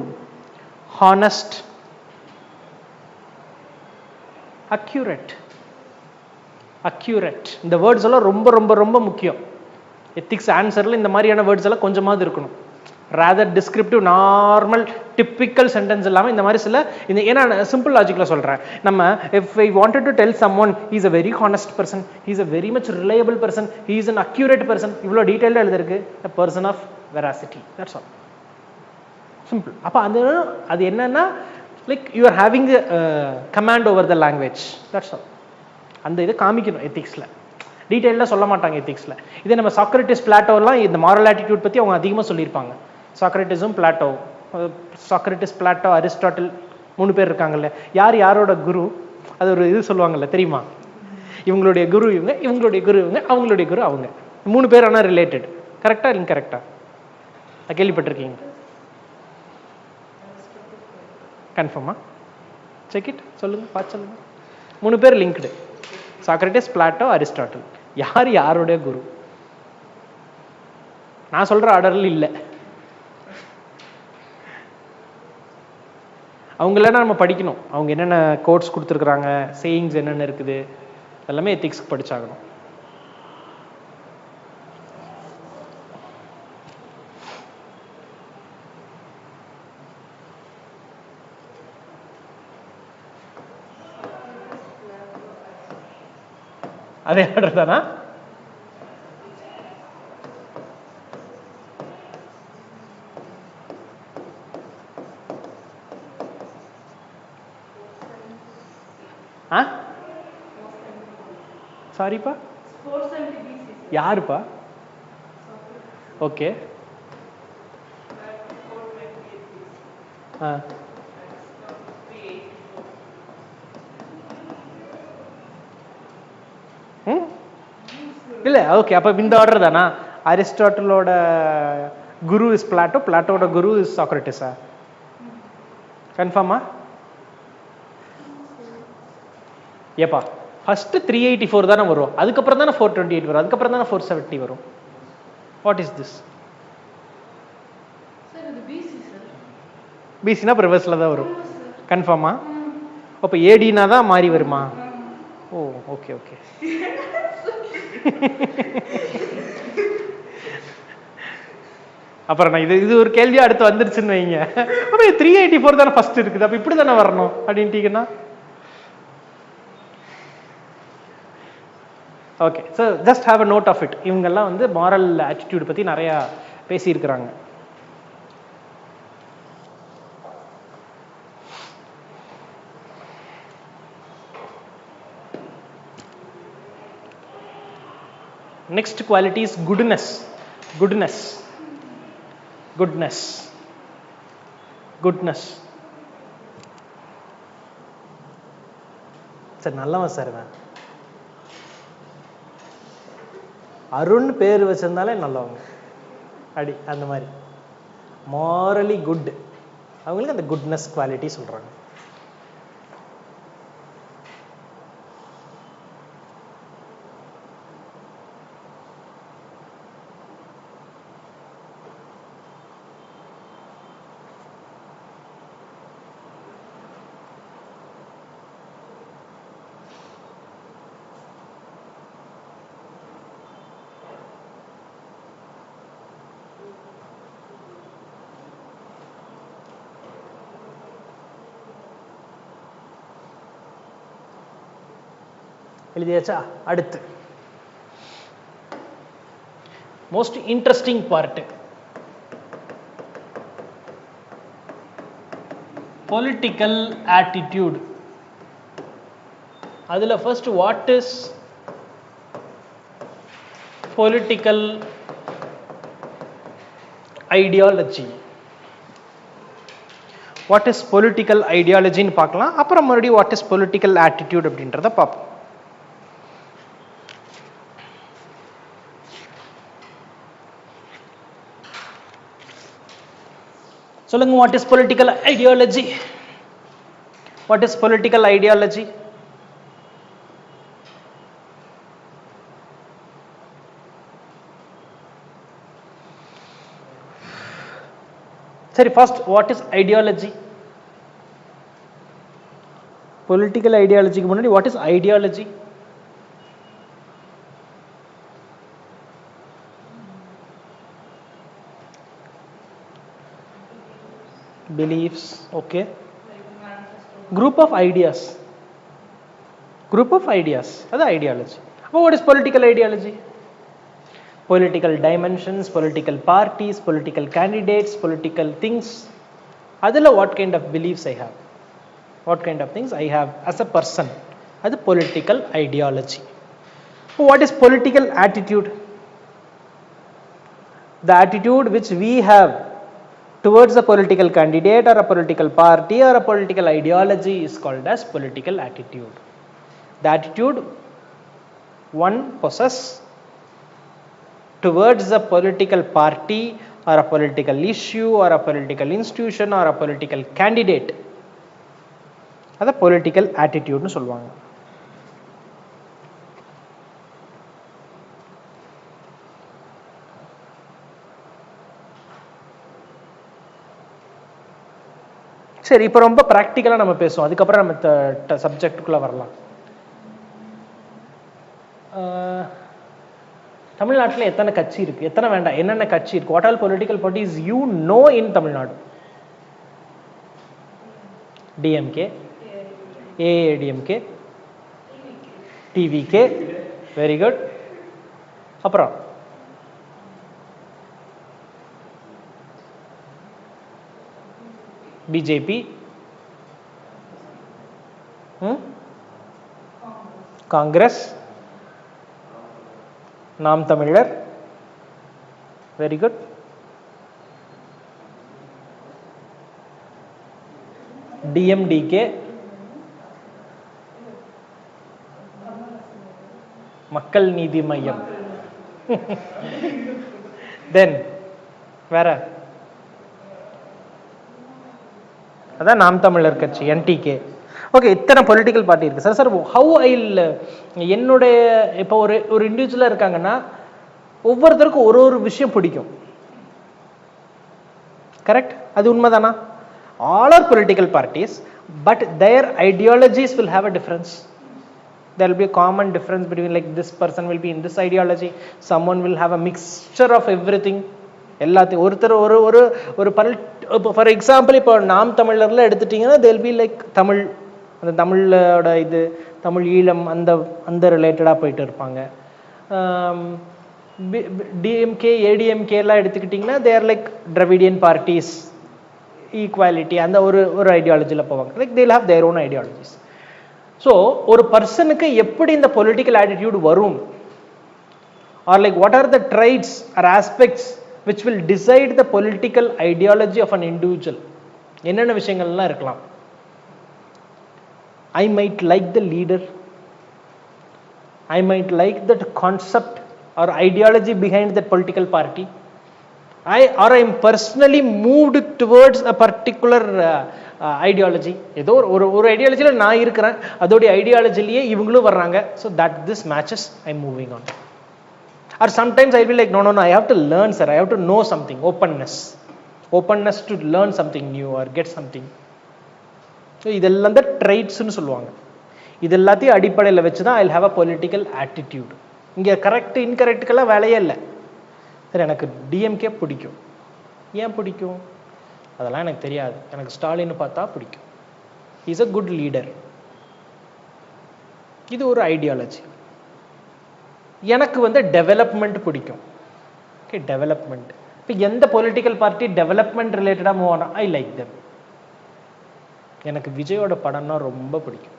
honest, accurate. Accurate இந்த words எல்லாம் ரொம்ப ரொம்ப ரொம்ப முக்கியம். எத்திக்ஸ் ஆன்சரில் இந்த மாதிரியான வேர்ட்ஸ் எல்லாம் கொஞ்சமாவது இருக்கணும். rather descriptive normal typical sentence இல்லாமல் இந்த மாதிரி சில இந்த ஏன்னா சிம்பிள் லாஜிக்கில் சொல்கிறேன். நம்ம if I wanted to tell someone he is a very honest person, he is a very much reliable person, he is an accurate person, இவ்வளோ டீட்டெயிலாக எழுதிருக்கு, a person of veracity, that's all. Simple. அப்போ அது என்னன்னா like you are having command over the language, that's all. அந்த இதை காமிக்கணும் எத்திக்ஸில். டீட்டெயிலாக சொல்ல மாட்டாங்க எத்திக்ஸில். இதே நம்ம சாக்ரட்டிஸ், பிளாட்டோலாம் இந்த மாரல் ஆட்டிடியூட் பற்றி அவங்க அதிகமாக சொல்லியிருப்பாங்க. சாக்ரட்டிஸும் பிளாட்டோ, சாக்ரட்டிஸ், பிளாட்டோ, அரிஸ்டாட்டில் 3 பேர் இருக்காங்கல்ல, யார் யாரோட குரு, அது ஒரு இது சொல்லுவாங்கல்ல தெரியுமா? இவங்களுடைய குரு இவங்க, இவங்களுடைய குரு இவங்க, அவங்களுடைய குரு அவங்க. 3 பேர் ஆனால் ரிலேட்டட். கரெக்டா இன்கரெக்டா? கேள்விப்பட்டிருக்கீங்க? கன்ஃபார்மா? செக் இட், சொல்லுங்க, பார்த்து சொல்லுங்க. 3 பேர் லிங்க்டு. Socrates, Plato, Aristotle. யார் யாருடைய குரு? நான் சொல்ற ஆர்டர்ல இல்லை. அவங்களெல்லாம் நம்ம படிக்கணும். அவங்க என்னென்ன கோட்ஸ் கொடுத்துருக்குறாங்க, சேயிங்ஸ் என்னென்ன இருக்குது, எல்லாமே எத்திக்ஸ்க்கு படிச்சாகணும். அதே ஆர்டர் தானா? சாரிப்பா, யாருப்பா? ஓகே. இல்லை, ஓகே. அப்போ இந்த ஆர்டர் தானா? அரிஸ்டாட்டிலோட குரு இஸ் பிளாட்டோ, பிளாட்டோட குரு இஸ் சாக்ரட்டிஸா? கன்ஃபார்மா? ஏப்பா ஃபர்ஸ்ட் 384 தானே வரும், அதுக்கப்புறம் தானே 428 வரும், அதுக்கப்புறம் தானே 470 வரும். What is this? பிசினா இப்போ ரிவர்ஸில் தான் வரும். கன்ஃபார்மா? அப்போ ஏடினா தான் மாறி வருமா? ஓ, ஓகே ஓகே. அப்புறம் நான் இது ஒரு கேள்வியா அடுத்து வந்துருச்சுன்னு வைங்க. அப்போ 384 தானே ஃபர்ஸ்ட் இருக்குது, அப்போ இப்படி தானே வரணும் அப்படின்ட்டீங்கன்னா. Okay, so just have a note of it. இவங்கெல்லாம் வந்து மாரல் ஆட்டிடியூட் பற்றி நிறையா பேசியிருக்கிறாங்க. Next quality is goodness. Goodness. Goodness. Goodness. Sir நல்லவன் சார். அருண் பேர் வச்சிருந்தாலே நல்லவங்க அடி, அந்த மாதிரி மாரலி குட், அவங்களுக்கு அந்த குட்னஸ் குவாலிட்டி சொல்றாங்க. எழுதியாச்சா? அடுத்து most interesting part, political attitude. அதுல first what is political ideology? What is political ஐடியாலஜின்னு பார்க்கலாம். அப்புறம் மறுபடியும் வாட் இஸ் பொலிட்டிக்கல் ஆட்டிடியூட் அப்படின்றத பார்ப்போம். சொல்லுங்க, what is political ideology? What is political ideology? சரி, first what is ideology? Political ஐடியாலஜிக்கு முன்னாடி what is ideology? beliefs, okay. Group of ideas. Group of ideas, that's ideology. What is political ideology? Political dimensions, political parties, political candidates, political things. Adala what kind of beliefs I have, what kind of things I have as a person. That's political ideology. What is political attitude? The attitude which we have towards a political candidate or a political party or a political ideology is called as political attitude. The attitude one possesses towards a political party or a political issue or a political institution or a political candidate, அது political attitude னு சொல்லுவாங்க. சரி, இப்போ ரொம்ப ப்ராக்டிக்கலாக நம்ம பேசுவோம், அதுக்கப்புறம் நம்ம சப்ஜெக்டுக்குள்ளே வரலாம். தமிழ்நாட்டில் எத்தனை கட்சி இருக்கு, எத்தனை வேண்டாம், என்னென்ன கட்சி இருக்கு, what all political parties you know in Tamil Nadu? DMK, AADMK, TVK, very good. அப்புறம் பிஜேபி, காங்கிரஸ், நாம் தமிழர், வெரி குட். டிஎம்டிகே, மக்கள் நீதி மையம், தென் வேற அதான் நாம் தமிழர் கட்சி, என்டிகே. ஓகே, இத்தனை பொலிட்டிக்கல் பார்ட்டி இருக்கு சார். சார் ஹவு என்னுடைய இப்போ ஒரு இண்டிவிஜுவலாக இருக்காங்கன்னா ஒவ்வொருத்தருக்கும் ஒரு விஷயம் பிடிக்கும், கரெக்ட்? அது உண்மைதானா? All are political parties, but their ideologies will have a difference. There will be a common difference between, like, this person will be in this ideology, someone will have a mixture of everything. எல்லாத்தையும் ஒருத்தர் ஒரு for example இப்போ நாம் தமிழர்ல எடுத்துட்டீங்கன்னா they'll be like Tamil, அந்த தமிழோட இது தமிழ் ஈழம் அந்த ரிலேட்டடாக போயிட்டு இருப்பாங்க. டிஎம்கே ஏடிஎம்கே எல்லாம் எடுத்துக்கிட்டிங்கன்னா they're like Dravidian parties, equality, அந்த ஒரு ஐடியாலஜியில் போவாங்க. Like they'll have their own ideologies. So ஒரு பர்சனுக்கு எப்படி இந்த பொலிட்டிக்கல் ஆட்டிடியூட் வரும், or like what are the traits or aspects which will decide the political ideology of an individual? என்னென்ன விஷயங்கள்லாம் இருக்கலாம்? I might like the leader, I might like that concept or ideology behind that political party, or I am personally moved towards a particular ideology. ஏதோ ஒரு ஐடியாலஜியில் நான் இருக்கிறேன், அதோடைய ஐடியாலஜிலேயே இவங்களும் வர்றாங்க. So that this matches, I'm moving on. Or sometimes I will be like, no, I have to learn, sir, I have to know something. Openness to learn something new or get something. So இதெல்லாம் தான் ட்ரைட்ஸ்னு சொல்லுவாங்க. இது எல்லாத்தையும் அடிப்படையில் வச்சு தான் I'll have a political attitude. இங்கே correct இன்கரெக்டுக்கெல்லாம் வேலையே இல்லை. சரி, எனக்கு டிஎம்கே பிடிக்கும். ஏன் பிடிக்கும்? அதெல்லாம் எனக்கு தெரியாது. எனக்கு ஸ்டாலின்னு பார்த்தா பிடிக்கும். Is a good leader. இது ஒரு ஐடியாலஜி. எனக்கு வந்து டெவலப்மெண்ட் பிடிக்கும். Okay, development. இப்போ எந்த பொலிட்டிக்கல் பார்ட்டி டெவலப்மெண்ட் ரிலேட்டடாக மூவ் ஆனா ஐ லைக் தெம். எனக்கு விஜயோட படம்னா ரொம்ப பிடிக்கும்.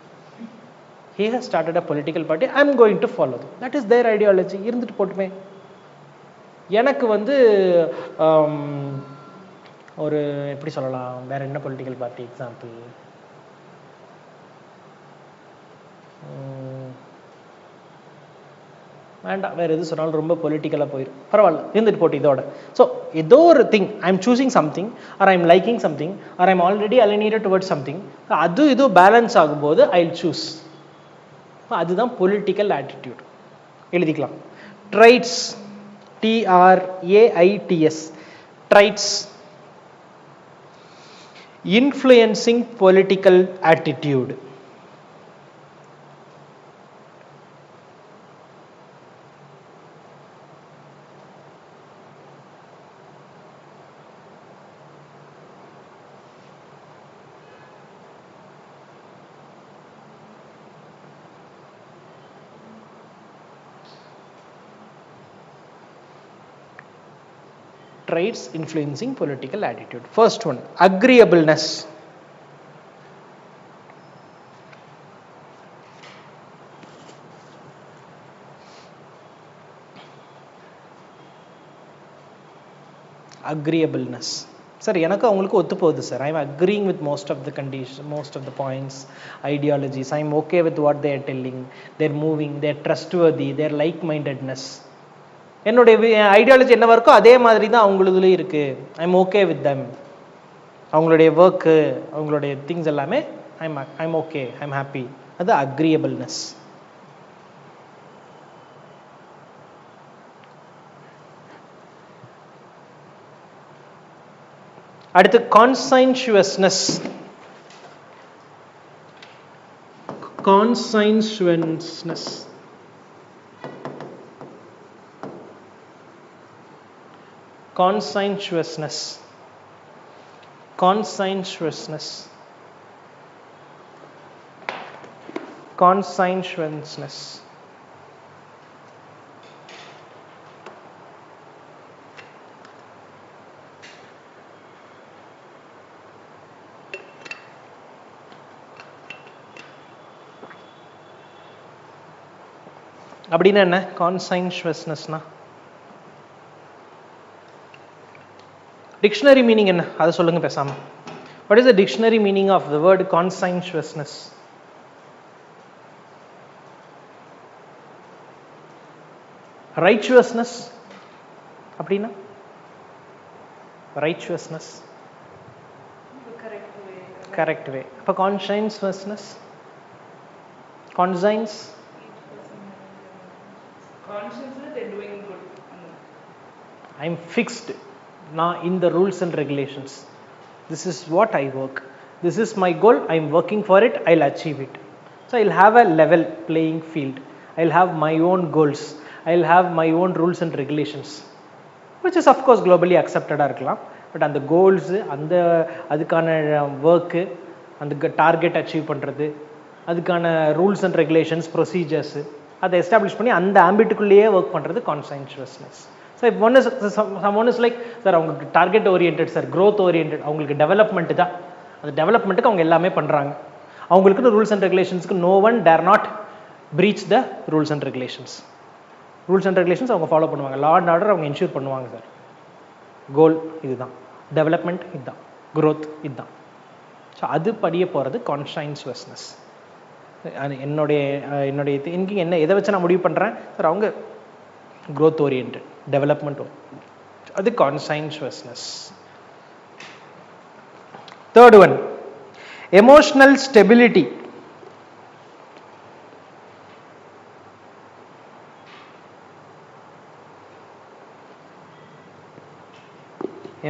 he has started a political party, I am going to follow them. That is their ideology. இருந்துட்டு போட்டுமே. எனக்கு வந்து ஒரு எப்படி சொல்லலாம், வேற என்ன பொலிட்டிக்கல் பார்ட்டி எக்ஸாம்பிள்? வேண்டாம், வேறு எது சொன்னாலும் ரொம்ப பொலிட்டிக்கலாக போயிடும். பரவாயில்ல, இருந்துட்டு போட்டு இதோட. ஸோ ஏதோ ஒரு thing I am choosing something, or I am liking something, or I am already alienated towards something. அது இது பேலன்ஸ் ஆகும்போது ஐ வில் சூஸ். அதுதான் பொலிட்டிக்கல் ஆட்டிடியூட். எழுதிக்கலாம். Traits, TRAITS, traits, influencing political attitude. Traits influencing political attitude. First one, agreeableness. Agreeableness. Sir, எனக்கு அவங்களுக்கு ஒத்து போகுது sir. I am agreeing with most of the condition, most of the points, ideologies. I am okay with what they are telling. They're moving, they're trustworthy, they're like mindedness. என்னுடைய ideology என்னவா இருக்கோ அதே மாதிரி தான் அவங்களுதுலேயும் இருக்கு. I am okay with them. அவங்களுடைய work, அவங்களுடைய திங்ஸ் எல்லாமே I am okay, I am happy. அது அக்ரியபிள்னஸ். அடுத்து கான்சென்சுவஸ்னஸ். conscientiousness. Conscientiousness. Conscientiousness. Conscientiousness. அப்படின்னா என்ன கான்சைன்ஷுவஸ்னஸ்னா? டிக்ஷனரி மீனிங் என்ன அதை சொல்லுங்க பேசாம. What is the dictionary meaning of the word conscientiousness? Righteousness அப்படின்னா? Righteousness correct way. அப்ப conscientiousness, conscience consciously they're doing good. I am fixed now in the rules and regulations. This is what I work. This is my goal. I am working for it. I'll achieve it. So I'll have a level playing field. I'll have my own goals. I'll have my own rules and regulations, which is of course globally accepted இருக்கலாம். But அந்த goals, அந்த அதுக்கான work, அந்த target achieve பண்றது, அதுக்கான rules and regulations, procedures அதை establish பண்ணி அந்த ஆம்பிட்டுக்குள்ளேயே ஒர்க் பண்ணுறது கான்சைன்ஷுவஸ்னஸ். ஸோ இப்போ ஒன் இஸ் லைக் சார் அவங்களுக்கு target orient sir, growth orient, அவங்களுக்கு டெவலப்மெண்ட் தான். அந்த டெவலப்மெண்ட்டுக்கு அவங்க எல்லாமே பண்ணுறாங்க. அவங்களுக்குன்னு ரூல்ஸ் அண்ட் ரெகுலேஷன்ஸ்க்கு no one dare not breach the rules and regulations. Rules and regulations அவங்க ஃபாலோ பண்ணுவாங்க. லா அண்ட் ஆர்டர் அவங்க என்ஷூர் பண்ணுவாங்க சார். கோல் இதுதான், டெவலப்மெண்ட் இதுதான், க்ரோத் இதுதான். ஸோ அது படிய போகிறது கான்சைன்ஷுவஸ்னஸ். என்னுடைய திங்கிங் என்ன, எதை வச்சு நான் முடிவு பண்ணுறேன் சார், அவங்க க்ரோத் ஓரியன்ட், டெவலப்மெண்ட், அது conscientiousness. Third one emotional stability.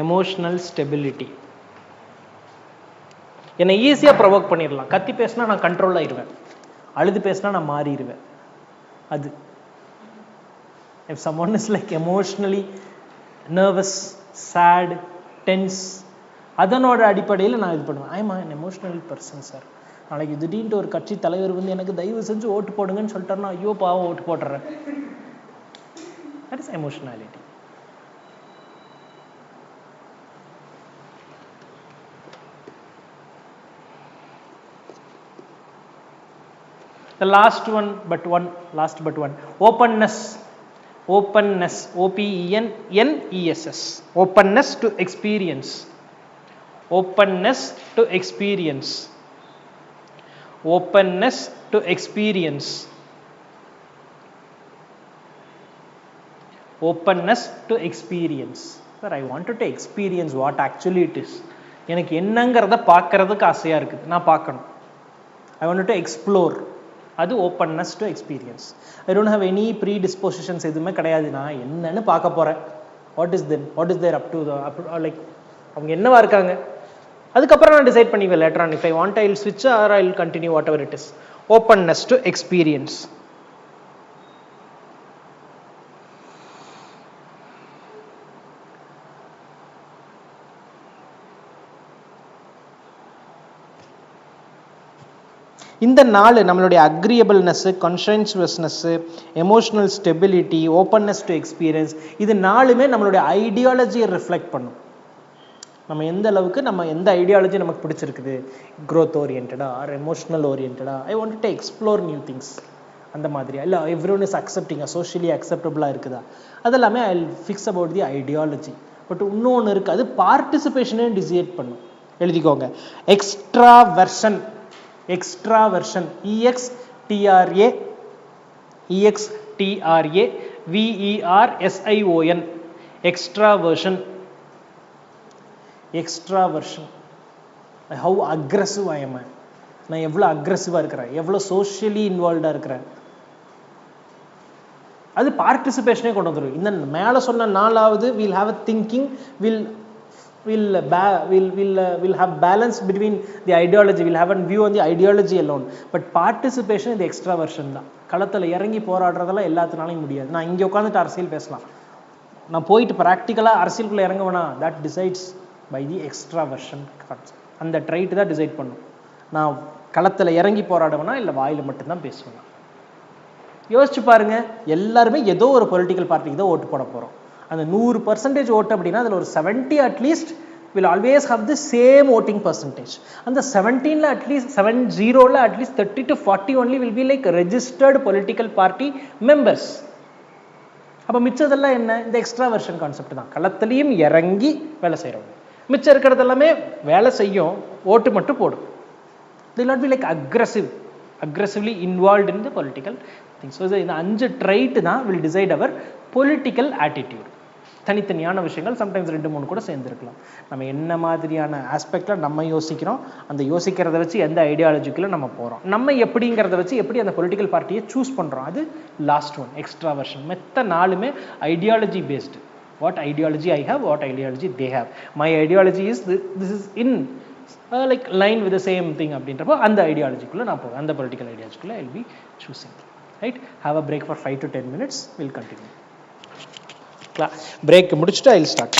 Emotional stability என்னை ஈஸியாக ப்ரொவோக் பண்ணிடலாம். கத்தி பேசினா நான் கண்ட்ரோல் ஆயிடுவேன், அழுது பேசினா நான் மாறிடுவேன். அது if someone is like emotionally nervous, sad, tense, அதனோட அடிப்படையில் நான் இது பண்ணுவேன். I am an emotional person sir. நாளைக்கு திடீர்னு ஒரு கட்சி தலைவர் வந்து எனக்கு தயவு செஞ்சு ஓட்டு போடுங்கன்னு சொல்லிட்டாருன்னா ஐயோ பாவம் ஓட்டு போட்டுறேன். that is emotionality. The last but one, openness. Openness, OPENNESS, openness to experience. Openness to experience. Openness to experience. Openness to experience. Sir, I wanted to experience what actually it is. எனக்கு என்னங்கிறத பார்க்கறதுக்கு ஆசையா இருக்குது, நான் பார்க்கணும். I wanted to explore. அது openness to experience. I don't have any predispositions, எதுவுமே கிடையாது. நான் என்னன்னு பார்க்க போறேன். What is there up to like அவங்க என்னவா இருக்காங்க, அதுக்கப்புறம் நான் டிசைட் பண்ணிக்குவேன் later on. If I want, I'll switch or I'll continue whatever it is. Openness to experience. இந்த நாலு நம்மளுடைய agreeableness, conscientiousness, emotional stability, openness to experience, இது நாலுமே நம்மளுடைய ஐடியாலஜியை ரிஃப்ளெக்ட் பண்ணும். நம்ம எந்த அளவுக்கு நம்ம எந்த ஐடியாலஜி நமக்கு பிடிச்சிருக்குது, க்ரோத் ஓரியன்டா ஆர் எமோஷனல் ஓரியன்டா, I want to explore new things, அந்த மாதிரி. இல்லை எவ்ரிஒன் இஸ் அக்செப்டிங்கா, சோஷியலி அக்செப்டபுளாக இருக்குதா, அதெல்லாமே I fix about the ideology. But இன்னொன்று இருக்குது, அது பார்ட்டிசிபேஷனே டிசைட் பண்ணும். எழுதிக்கோங்க, extraversion. Extraversion, EXTRA VERSION, extraversion. Extraversion, how aggressive I am. நான் எவ்வளோ அக்ரெசிவாக இருக்கிறேன், எவ்வளோ சோஷியலி இன்வால்வ்டாக இருக்கிறேன், அது பார்ட்டிசிபேஷனே கொண்டு வந்துடும். இந்த மேலே சொன்ன நாலாவது will have a thinking, will will have balance between the ideology, will have a view on the ideology alone. But participation in the extraversion தான். களத்தில் இறங்கி போராடுறதெல்லாம் எல்லாத்தினாலையும் முடியாது. நான் இங்கே உட்காந்துட்டு அரசியல் பேசலாம், நான் போயிட்டு ப்ராக்டிக்கலாக அரசியலுக்குள்ளே இறங்குவேனா, that decides by the extraversion concept. அந்த ட்ரைட்டு தான் டிசைட் பண்ணும். நான் களத்தில் இறங்கி போராடுவேனா இல்லை வாயில் மட்டும்தான் பேசுவேன். யோசிச்சு பாருங்க, எல்லாருமே ஏதோ ஒரு பொலிட்டிக்கல் பார்ட்டிக்கு தான் ஓட்டு போட போகிறோம். அந்த 100% ஓட்டு அப்படின்னா அதில் ஒரு 70 at least will always have the same voting percentage. அந்த 17ல at least 70ல at least 30 to 40 only will be like registered political party members. அப்போ மிச்சதெல்லாம் என்ன? இந்த எக்ஸ்ட்ராவர்ஷன் கான்செப்ட் தான். களத்திலையும் இறங்கி வேலை செய்கிறவங்க. மிச்சம் இருக்கிறது எல்லாமே வேலை செய்யும், ஓட்டு மட்டும் போடும். they will not be like aggressively involved in the political things. So இந்த 5 trait தான் will decide our political attitude. தனித்தனியான விஷயங்கள் சம்டைம்ஸ் 2-3 கூட சேர்ந்துருக்கலாம். நம்ம என்ன மாதிரியான ஆஸ்பெக்டில் நம்ம யோசிக்கிறோம், அந்த யோசிக்கிறத வச்சு எந்த ஐடியாலஜிக்குள்ள நம்ம போகிறோம், நம்ம எப்படிங்கிறத வச்சு எப்படி அந்த பொலிட்டிக்கல் பார்ட்டியை சூஸ் பண்ணுறோம், அது லாஸ்ட் ஒன் எக்ஸ்ட்ராவர்ஷன். மற்ற 4மே ideology based. What ideology I have, what ideology they have, my ideology is this is in like line with the same thing அப்படின்றப்போ அந்த ஐடியாலஜிக்குள்ளே நான் போவேன், அந்த பொலிட்டிக்கல் ஐடியாலஜிக்குள்ளே I will be choosing. Right, have a break for 5 to 10 minutes. Will continue. Break முடிச்சுட்டு I will start.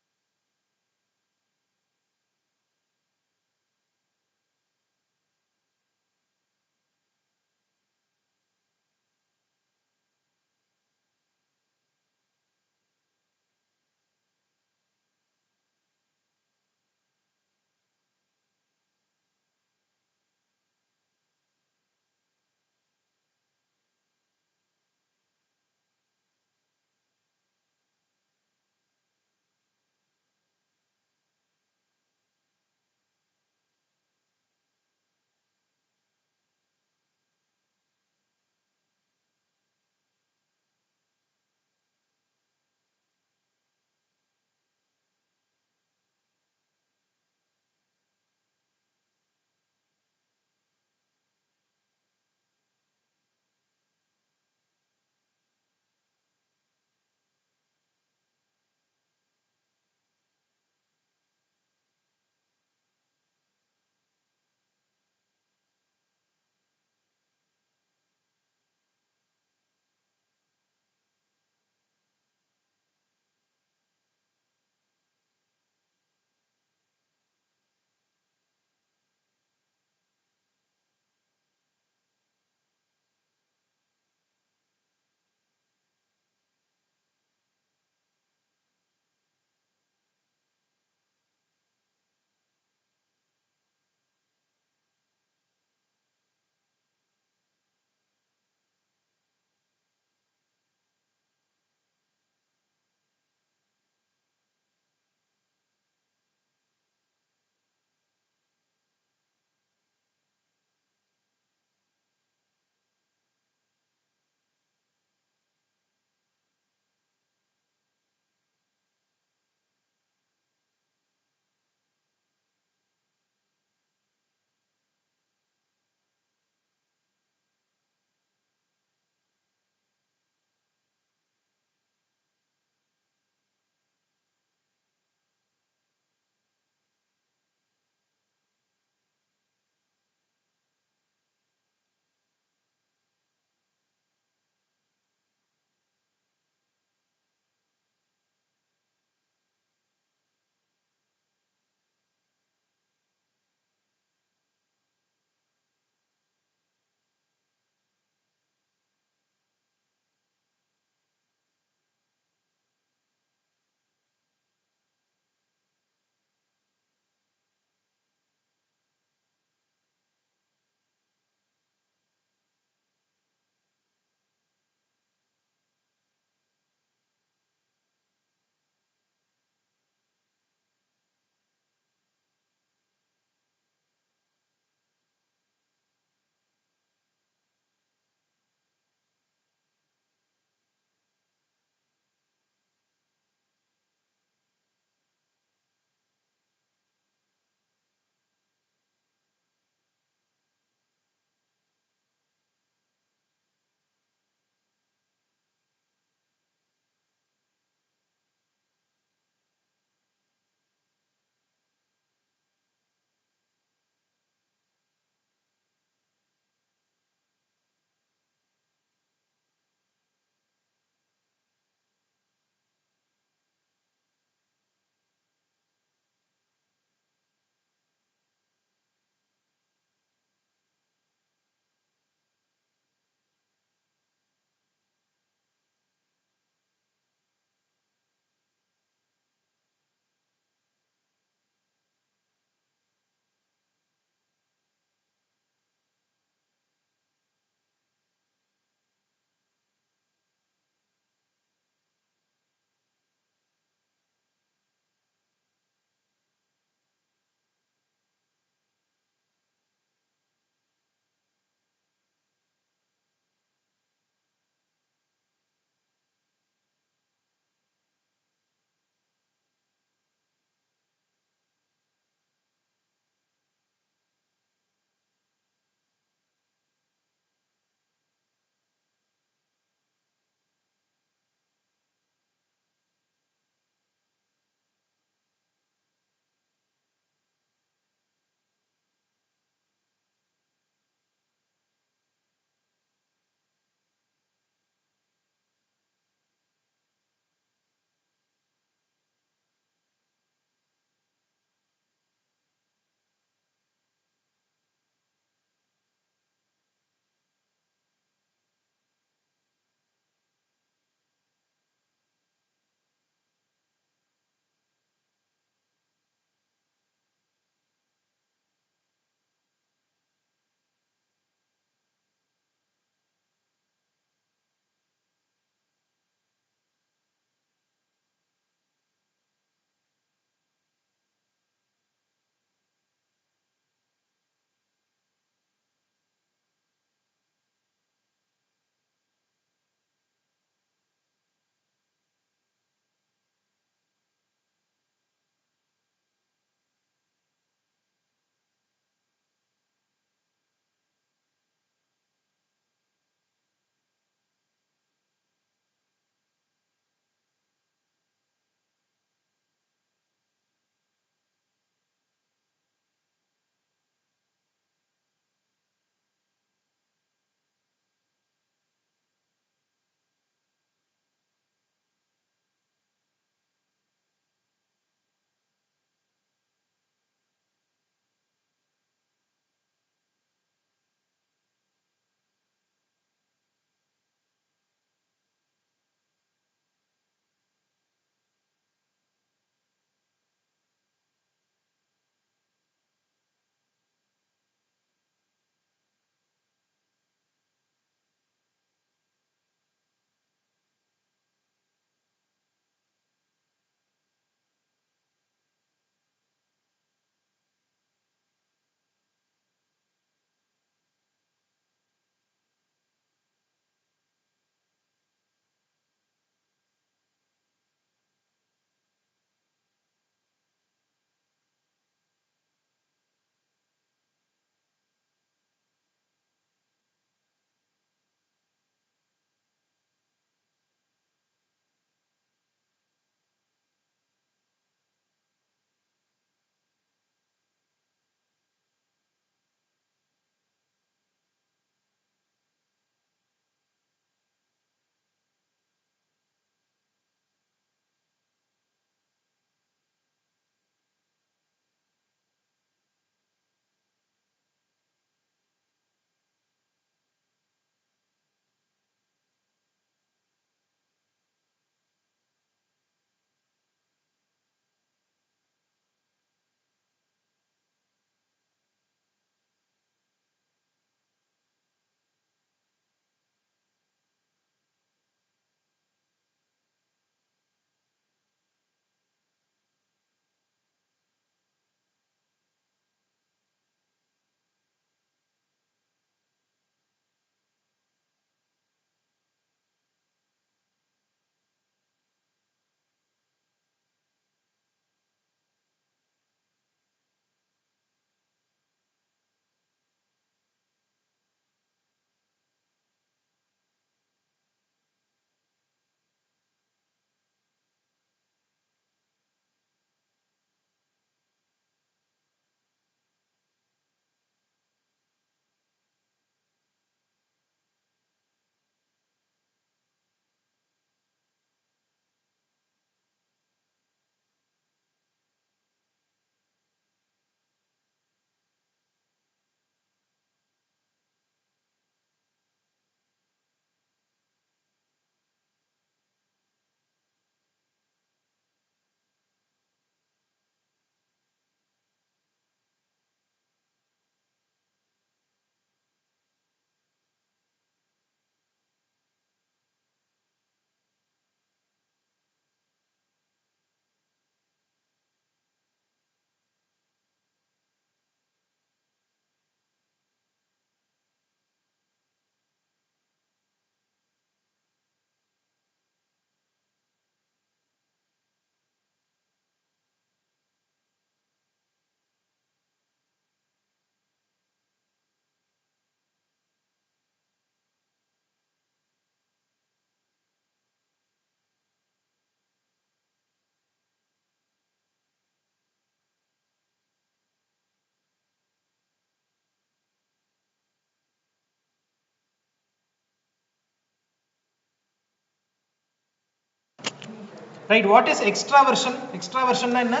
Right, what is extraversion? Extraversion na enna?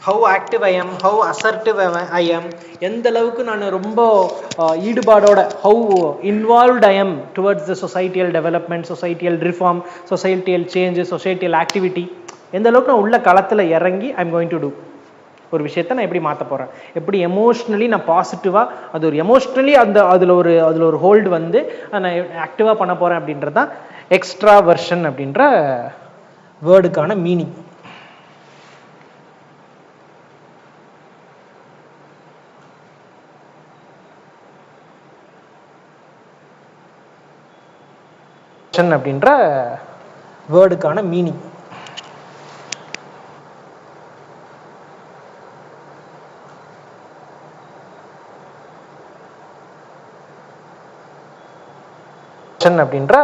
How active I am, how assertive I am, எந்த அளவுக்கு நான் ரொம்ப ஈடுபாடோட, how involved I am towards the societal development, societal reform, societal change, societal activity, எந்த அளவுக்கு நான் உள்ள களத்தில் இறங்கி I am going to do ஒரு விஷயத்தை நான் எப்படி மாற்ற போகிறேன், எப்படி எமோஷ்னலி நான் பாசிட்டிவாக அது ஒரு எமோஷ்னலி அதில் ஒரு ஹோல்டு வந்து நான் ஆக்டிவாக பண்ண போகிறேன் அப்படின்றது தான் எக்ஸ்ட்ராவர்ஷன் அப்படின்ற வேர்டுக்கான மீனிங். அப்படின்ற வேர்டுக்கான மீனிங். அப்படின்ற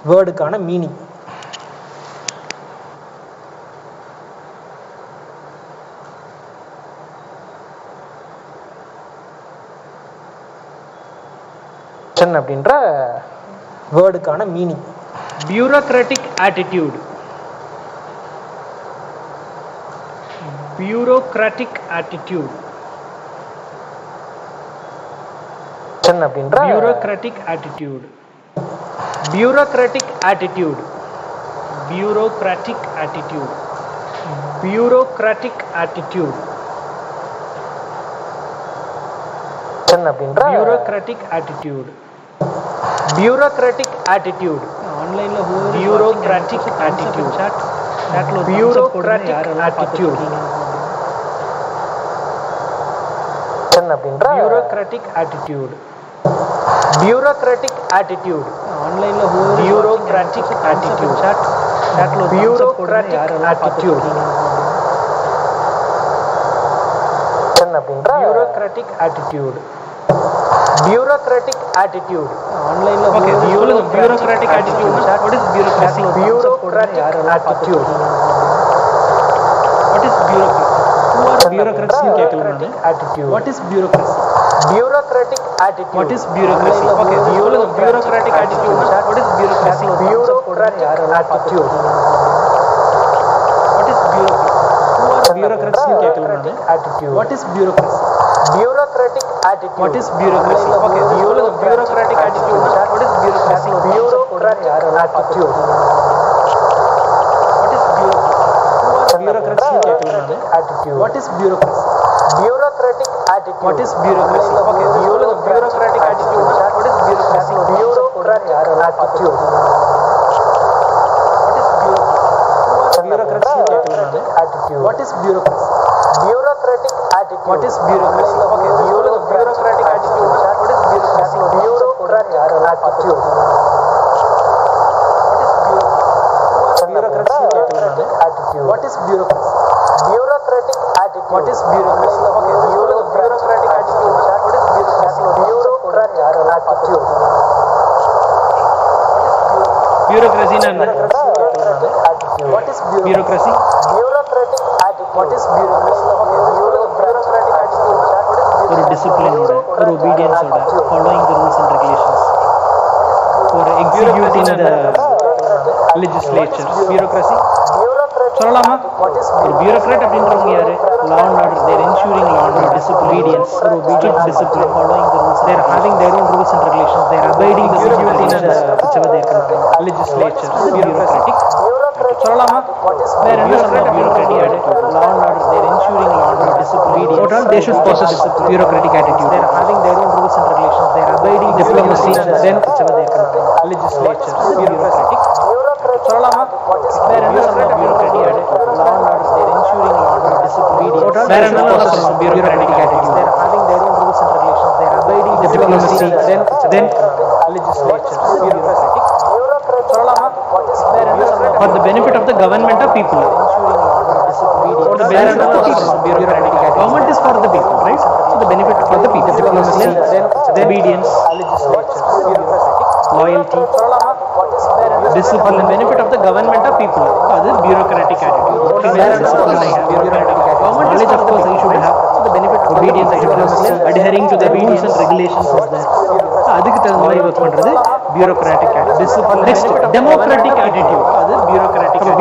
வேர்டுக்கான மீனிங். அப்படின்ற வேர்டுக்கான meaning. bureaucratic attitude. bureaucratic attitude. அப்படின்ற bureaucratic attitude. bureaucratic attitude. bureaucratic attitude. bureaucratic attitude. அப்படின்ற bureaucratic attitude. bureaucratic attitude. ஆன்லைன்ல bureaucratic attitude. bureaucratic attitude. அப்படின்ற bureaucratic attitude. bureaucratic attitude. ஆன்லைன்ல bureaucratic attitude. bureaucratic attitude. அப்படின்ற bureaucratic attitude. bureaucratic attitude. ஆன்லைன்ல okay சொல்லுங்க bureaucratic attitude. what is bureaucracy? bureaucratic attitude. what is bureaucracy? who are bureaucrats னு கேட்கலாம் நான். attitude. what is bureaucracy? bureaucratic attitude. what is bureaucracy? okay சொல்லுங்க bureaucratic attitude. what is bureaucracy? bureaucratic attitude. what is bureaucracy? who are bureaucrats னு கேட்கலாம் நான். attitude. what is bureaucracy? bureaucratic attitude. what is bureaucracy? okay சொல்லுங்க bureaucratic attitude. what is bureaucracy? bureaucratic attitude. what is bureaucracy? who are bureaucrats னு கேட்கலாம் நான். attitude. what is bureaucracy? bureaucratic attitude. what is bureaucracy? okay சொல்லுங்க bureaucratic attitude. what is bureaucracy? bureaucratic attitude. what is bureaucracy? who are bureaucrats னு கேட்கலாம் நான். attitude. what is bureaucracy? bureaucratic attitude. what is bureaucracy? okay சொல்லுங்க bureaucratic attitude. what is bureaucracy? bureaucratic attitude. what is bureaucracy? who are bureaucrats னு கேட்கலாம் நான். attitude. what is bureaucracy? bureaucratic attitude. what is bureaucracy? okay சொல்லுங்க bureaucratic attitude. what is bureaucracy? bureaucratic attitude. bureaucracy na enna? what is bureaucracy? bureaucratic attitude. what is bureaucracy? okay சொல்லுங்க bureaucratic attitude. what is ஒரு discipline ஓட ஒரு obedience ஓட following the rules and regulations for executing the legislature. bureaucracy சொல்லலாமா? ஒரு bureaucrat அப்படின்றவங்க யாரு? law and order. they are ensuring law and order, obedience, strict discipline, following the rules. they are having their own rules and regulations. they are abiding the executing the whichever they are legislature. bureaucratic சொல்லலாமா? வேற என்ன சொல்லலாம்? bureaucratic attitude, law and order. they are ensuring law and order, obedience. Total they should possess bureaucratic attitude. they are having their own rules and regulations. they are abiding diplomacy, then whichever they are legislature. bureaucratic சொல்லலாமா? வேற என்ன சொல்லலாம்? bureaucratic attitude, law and order. they are ensuring law and order, obedience. வேற என்ன சொல்லலாம்? bureaucratic attitude. they are having their own rules and regulations. they are abiding diplomacy, then legislature. bureaucratic சொல்லலாமா? வேற என்ன சொல்லலாம்? for the benefit of the government of people. ensuring law and order, obedience. for the benefit of the people. bureaucratic attitude. government is for the people, right? So the benefit for the people. diplomacy, then obedience, legislature. bureaucratic loyalty சொல்லலாமா? discipline, benefit of the government of people. அது bureaucratic attitude. bureaucratic knowledge of course I should have. So the benefit of obedience, I should have. adhering to the rules and regulations is there. அதுக்கு தகுந்த மாதிரி work பண்றது bureaucratic discipline. Next, democratic attitude. அது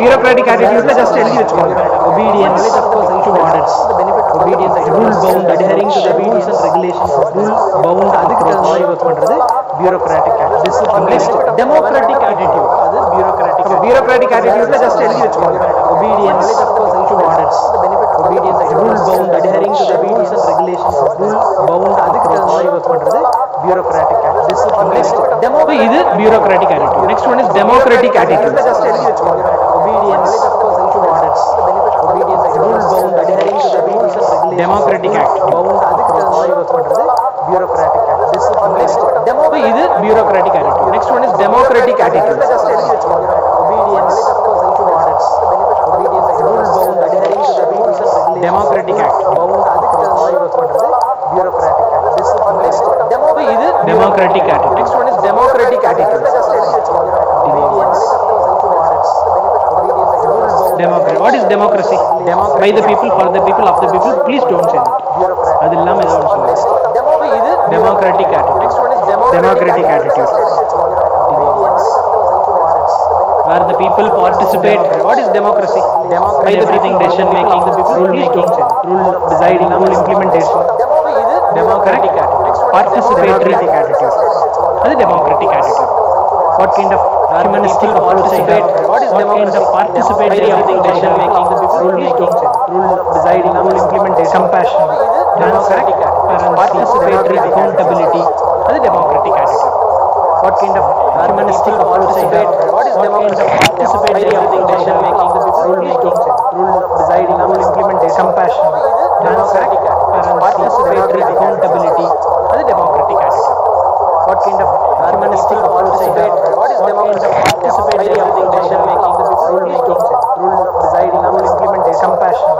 bureaucratic attitude just எழுதி வச்சுக்கோங்க. Obedience to orders, obedience, rule bound, adhering to the rules and regulations, rule bound. அதுக்கு தகுந்த மாதிரி ஒர்க் பண்றது bureaucratic discipline. Next, democratic attitude. அது bureaucratic attitude just எழுதி வச்சுக்கோங்க. Obedience to orders, obedience, rule bound, adhering to the rules and regulations, rule bound. அதுக்கு தகுந்த மாதிரி ஒர்க் பண்றது bureaucratic discipline. Next, இது bureaucratic attitude. Next one is democratic attitude. Just எழுதி வச்சுக்கோங்க. Obedience to orders, obedience, rule bound, adhering to the rules and regulations, democratic act bound. அதுக்கு தகுந்த மாதிரி ஒர்க் பண்றது bureaucratic discipline. Next, இது bureaucratic attitude. Next one is democratic attitude. Just எழுதி வச்சுக்கோங்க. Obedience to orders, obedience, rule bound, adhering to the rules and regulations, democratic act bound. அதுக்கு தகுந்த மாதிரி ஒர்க் பண்றது bureaucratic discipline. Next, இது democratic attitude. Next one is democratic attitude. Just எழுதி வச்சுக்கோங்க. Obedience to orders, obedience, rule bound. Democracy. What is democracy? By the people, for the people, of the people. Please don't say that. அது இல்லாம ஏதாவது சொல்லுங்க. இது democratic attitude. Next one is democratic attitude. Where the people participate. What is democracy? By the people, decision making, the people, rule making, rule deciding, rule implementation. Democratic attitude. Participatory attitude. That is democratic attitude. What kind of humanistic participate? What is kind of participatory decision making, the people, rule making, rule deciding, rule implementation, compassion, democratic attitude. Participatory accountability. That is democratic attitude. What kind of humanistic participate? What is democracy? Participatory decision making, the people, rule making, rule deciding, rule implementation, compassion, democratic attitude. Participatory accountability. That is democratic attitude. What kind of humanistic participate? What is democracy? Participatory decision making, the people, rule making, rule deciding, rule implementation, compassion,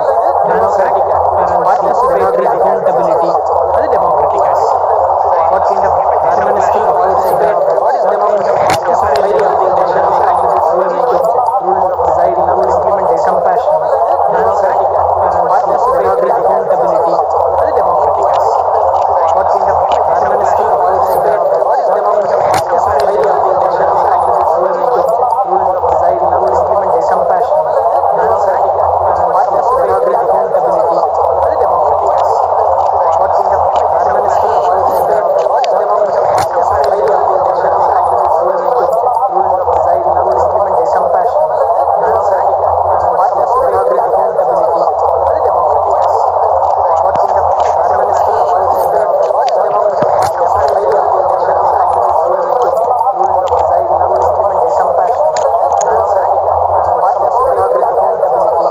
democratic attitude. Participatory accountability. That is democratic attitude. What kind of humanistic participate? What is democracy? Participatory decision making, the people, rule making, rule deciding, rule implementation, compassion, democratic attitude. Participatory accountability. That is democratic attitude. What kind of humanistic participate? What is democracy? Participatory decision making, the people, rule making, rule deciding, rule implementation, compassion, democratic attitude. Participatory accountability. That is democratic attitude. What kind of humanistic participate? What is democracy? Participatory decision making, the people, rule making, rule deciding, rule implementation, compassion, democratic attitude. Participatory accountability. That is democratic attitude. What kind of humanistic participate? What is democracy? Participatory decision making, the people, rule making, rule deciding, rule implementation, compassion, democratic attitude. Participatory accountability.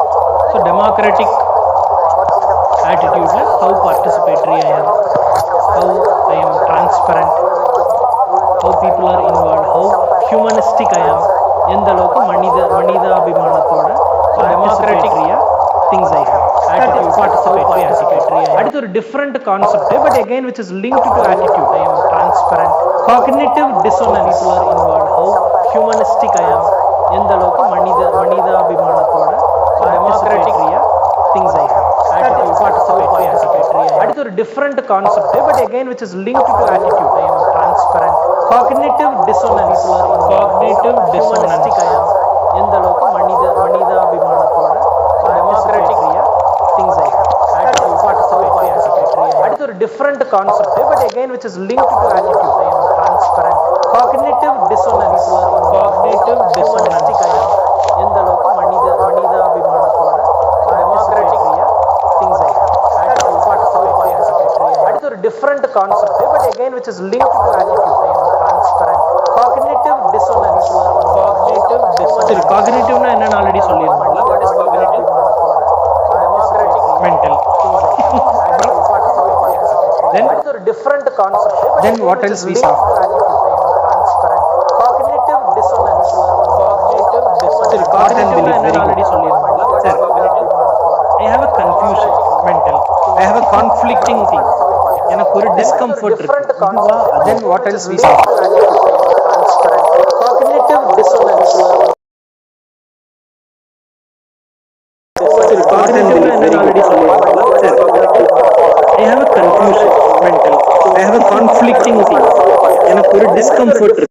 So democratic attitude, how participatory I am, how I am transparent, how people are involved, how humanistic I am, எந்த அளவுக்கு மனிதாபிமானத்தோட democratic things I have. Attitude, participatory attitude. அடுத்து ஒரு different concept, but again which is linked to attitude. I am transparent. Cognitive dissonance, people are involved, how humanistic I am, எந்த அளவுக்கு மனிதாபிமானத்தோட democratic things I have. Attitude, participatory attitude. அடுத்து ஒரு different concept, but again which is linked to attitude. I am transparent. Cognitive dissonance, people are involved, cognitive dissonance, I am, எந்த அளவுக்கு மனிதாபிமானத்தோட democratic things I have. Attitude, participatory attitude. அடுத்து ஒரு different concept, but again which is linked to attitude. I am transparent. Cognitive dissonance, people are involved, cognitive dissonance, I am, எந்த அளவுக்கு மனிதாபிமானத்தோட democratic things I have. Attitude, participatory attitude. அடுத்து ஒரு different concept, but again which is linked to attitude. I am transparent. Cognitive dissonance, people are involved, cognitive dissonance. Cognitive na enna already சொல்லிருந்தோம்ல. What is cognitive? Democratic mental. Then அடுத்து ஒரு different concept. Then what else we saw? Transparent. Cognitive dissonance, people are involved, cognitive dissonance. Cognitive na enna already சொல்லிருந்தோம்ல. Sir, I have a confusion, mental. I have a conflicting thing. எனக்கு ஒரு discomfort இருக்கு. Then what else we saw? Cognitive dissonance. Cognitive na enna already சொல்லிருந்தோம்ல. Sir, I have a confusion, mental. I have a conflicting thing. எனக்கு ஒரு discomfort இருக்கு.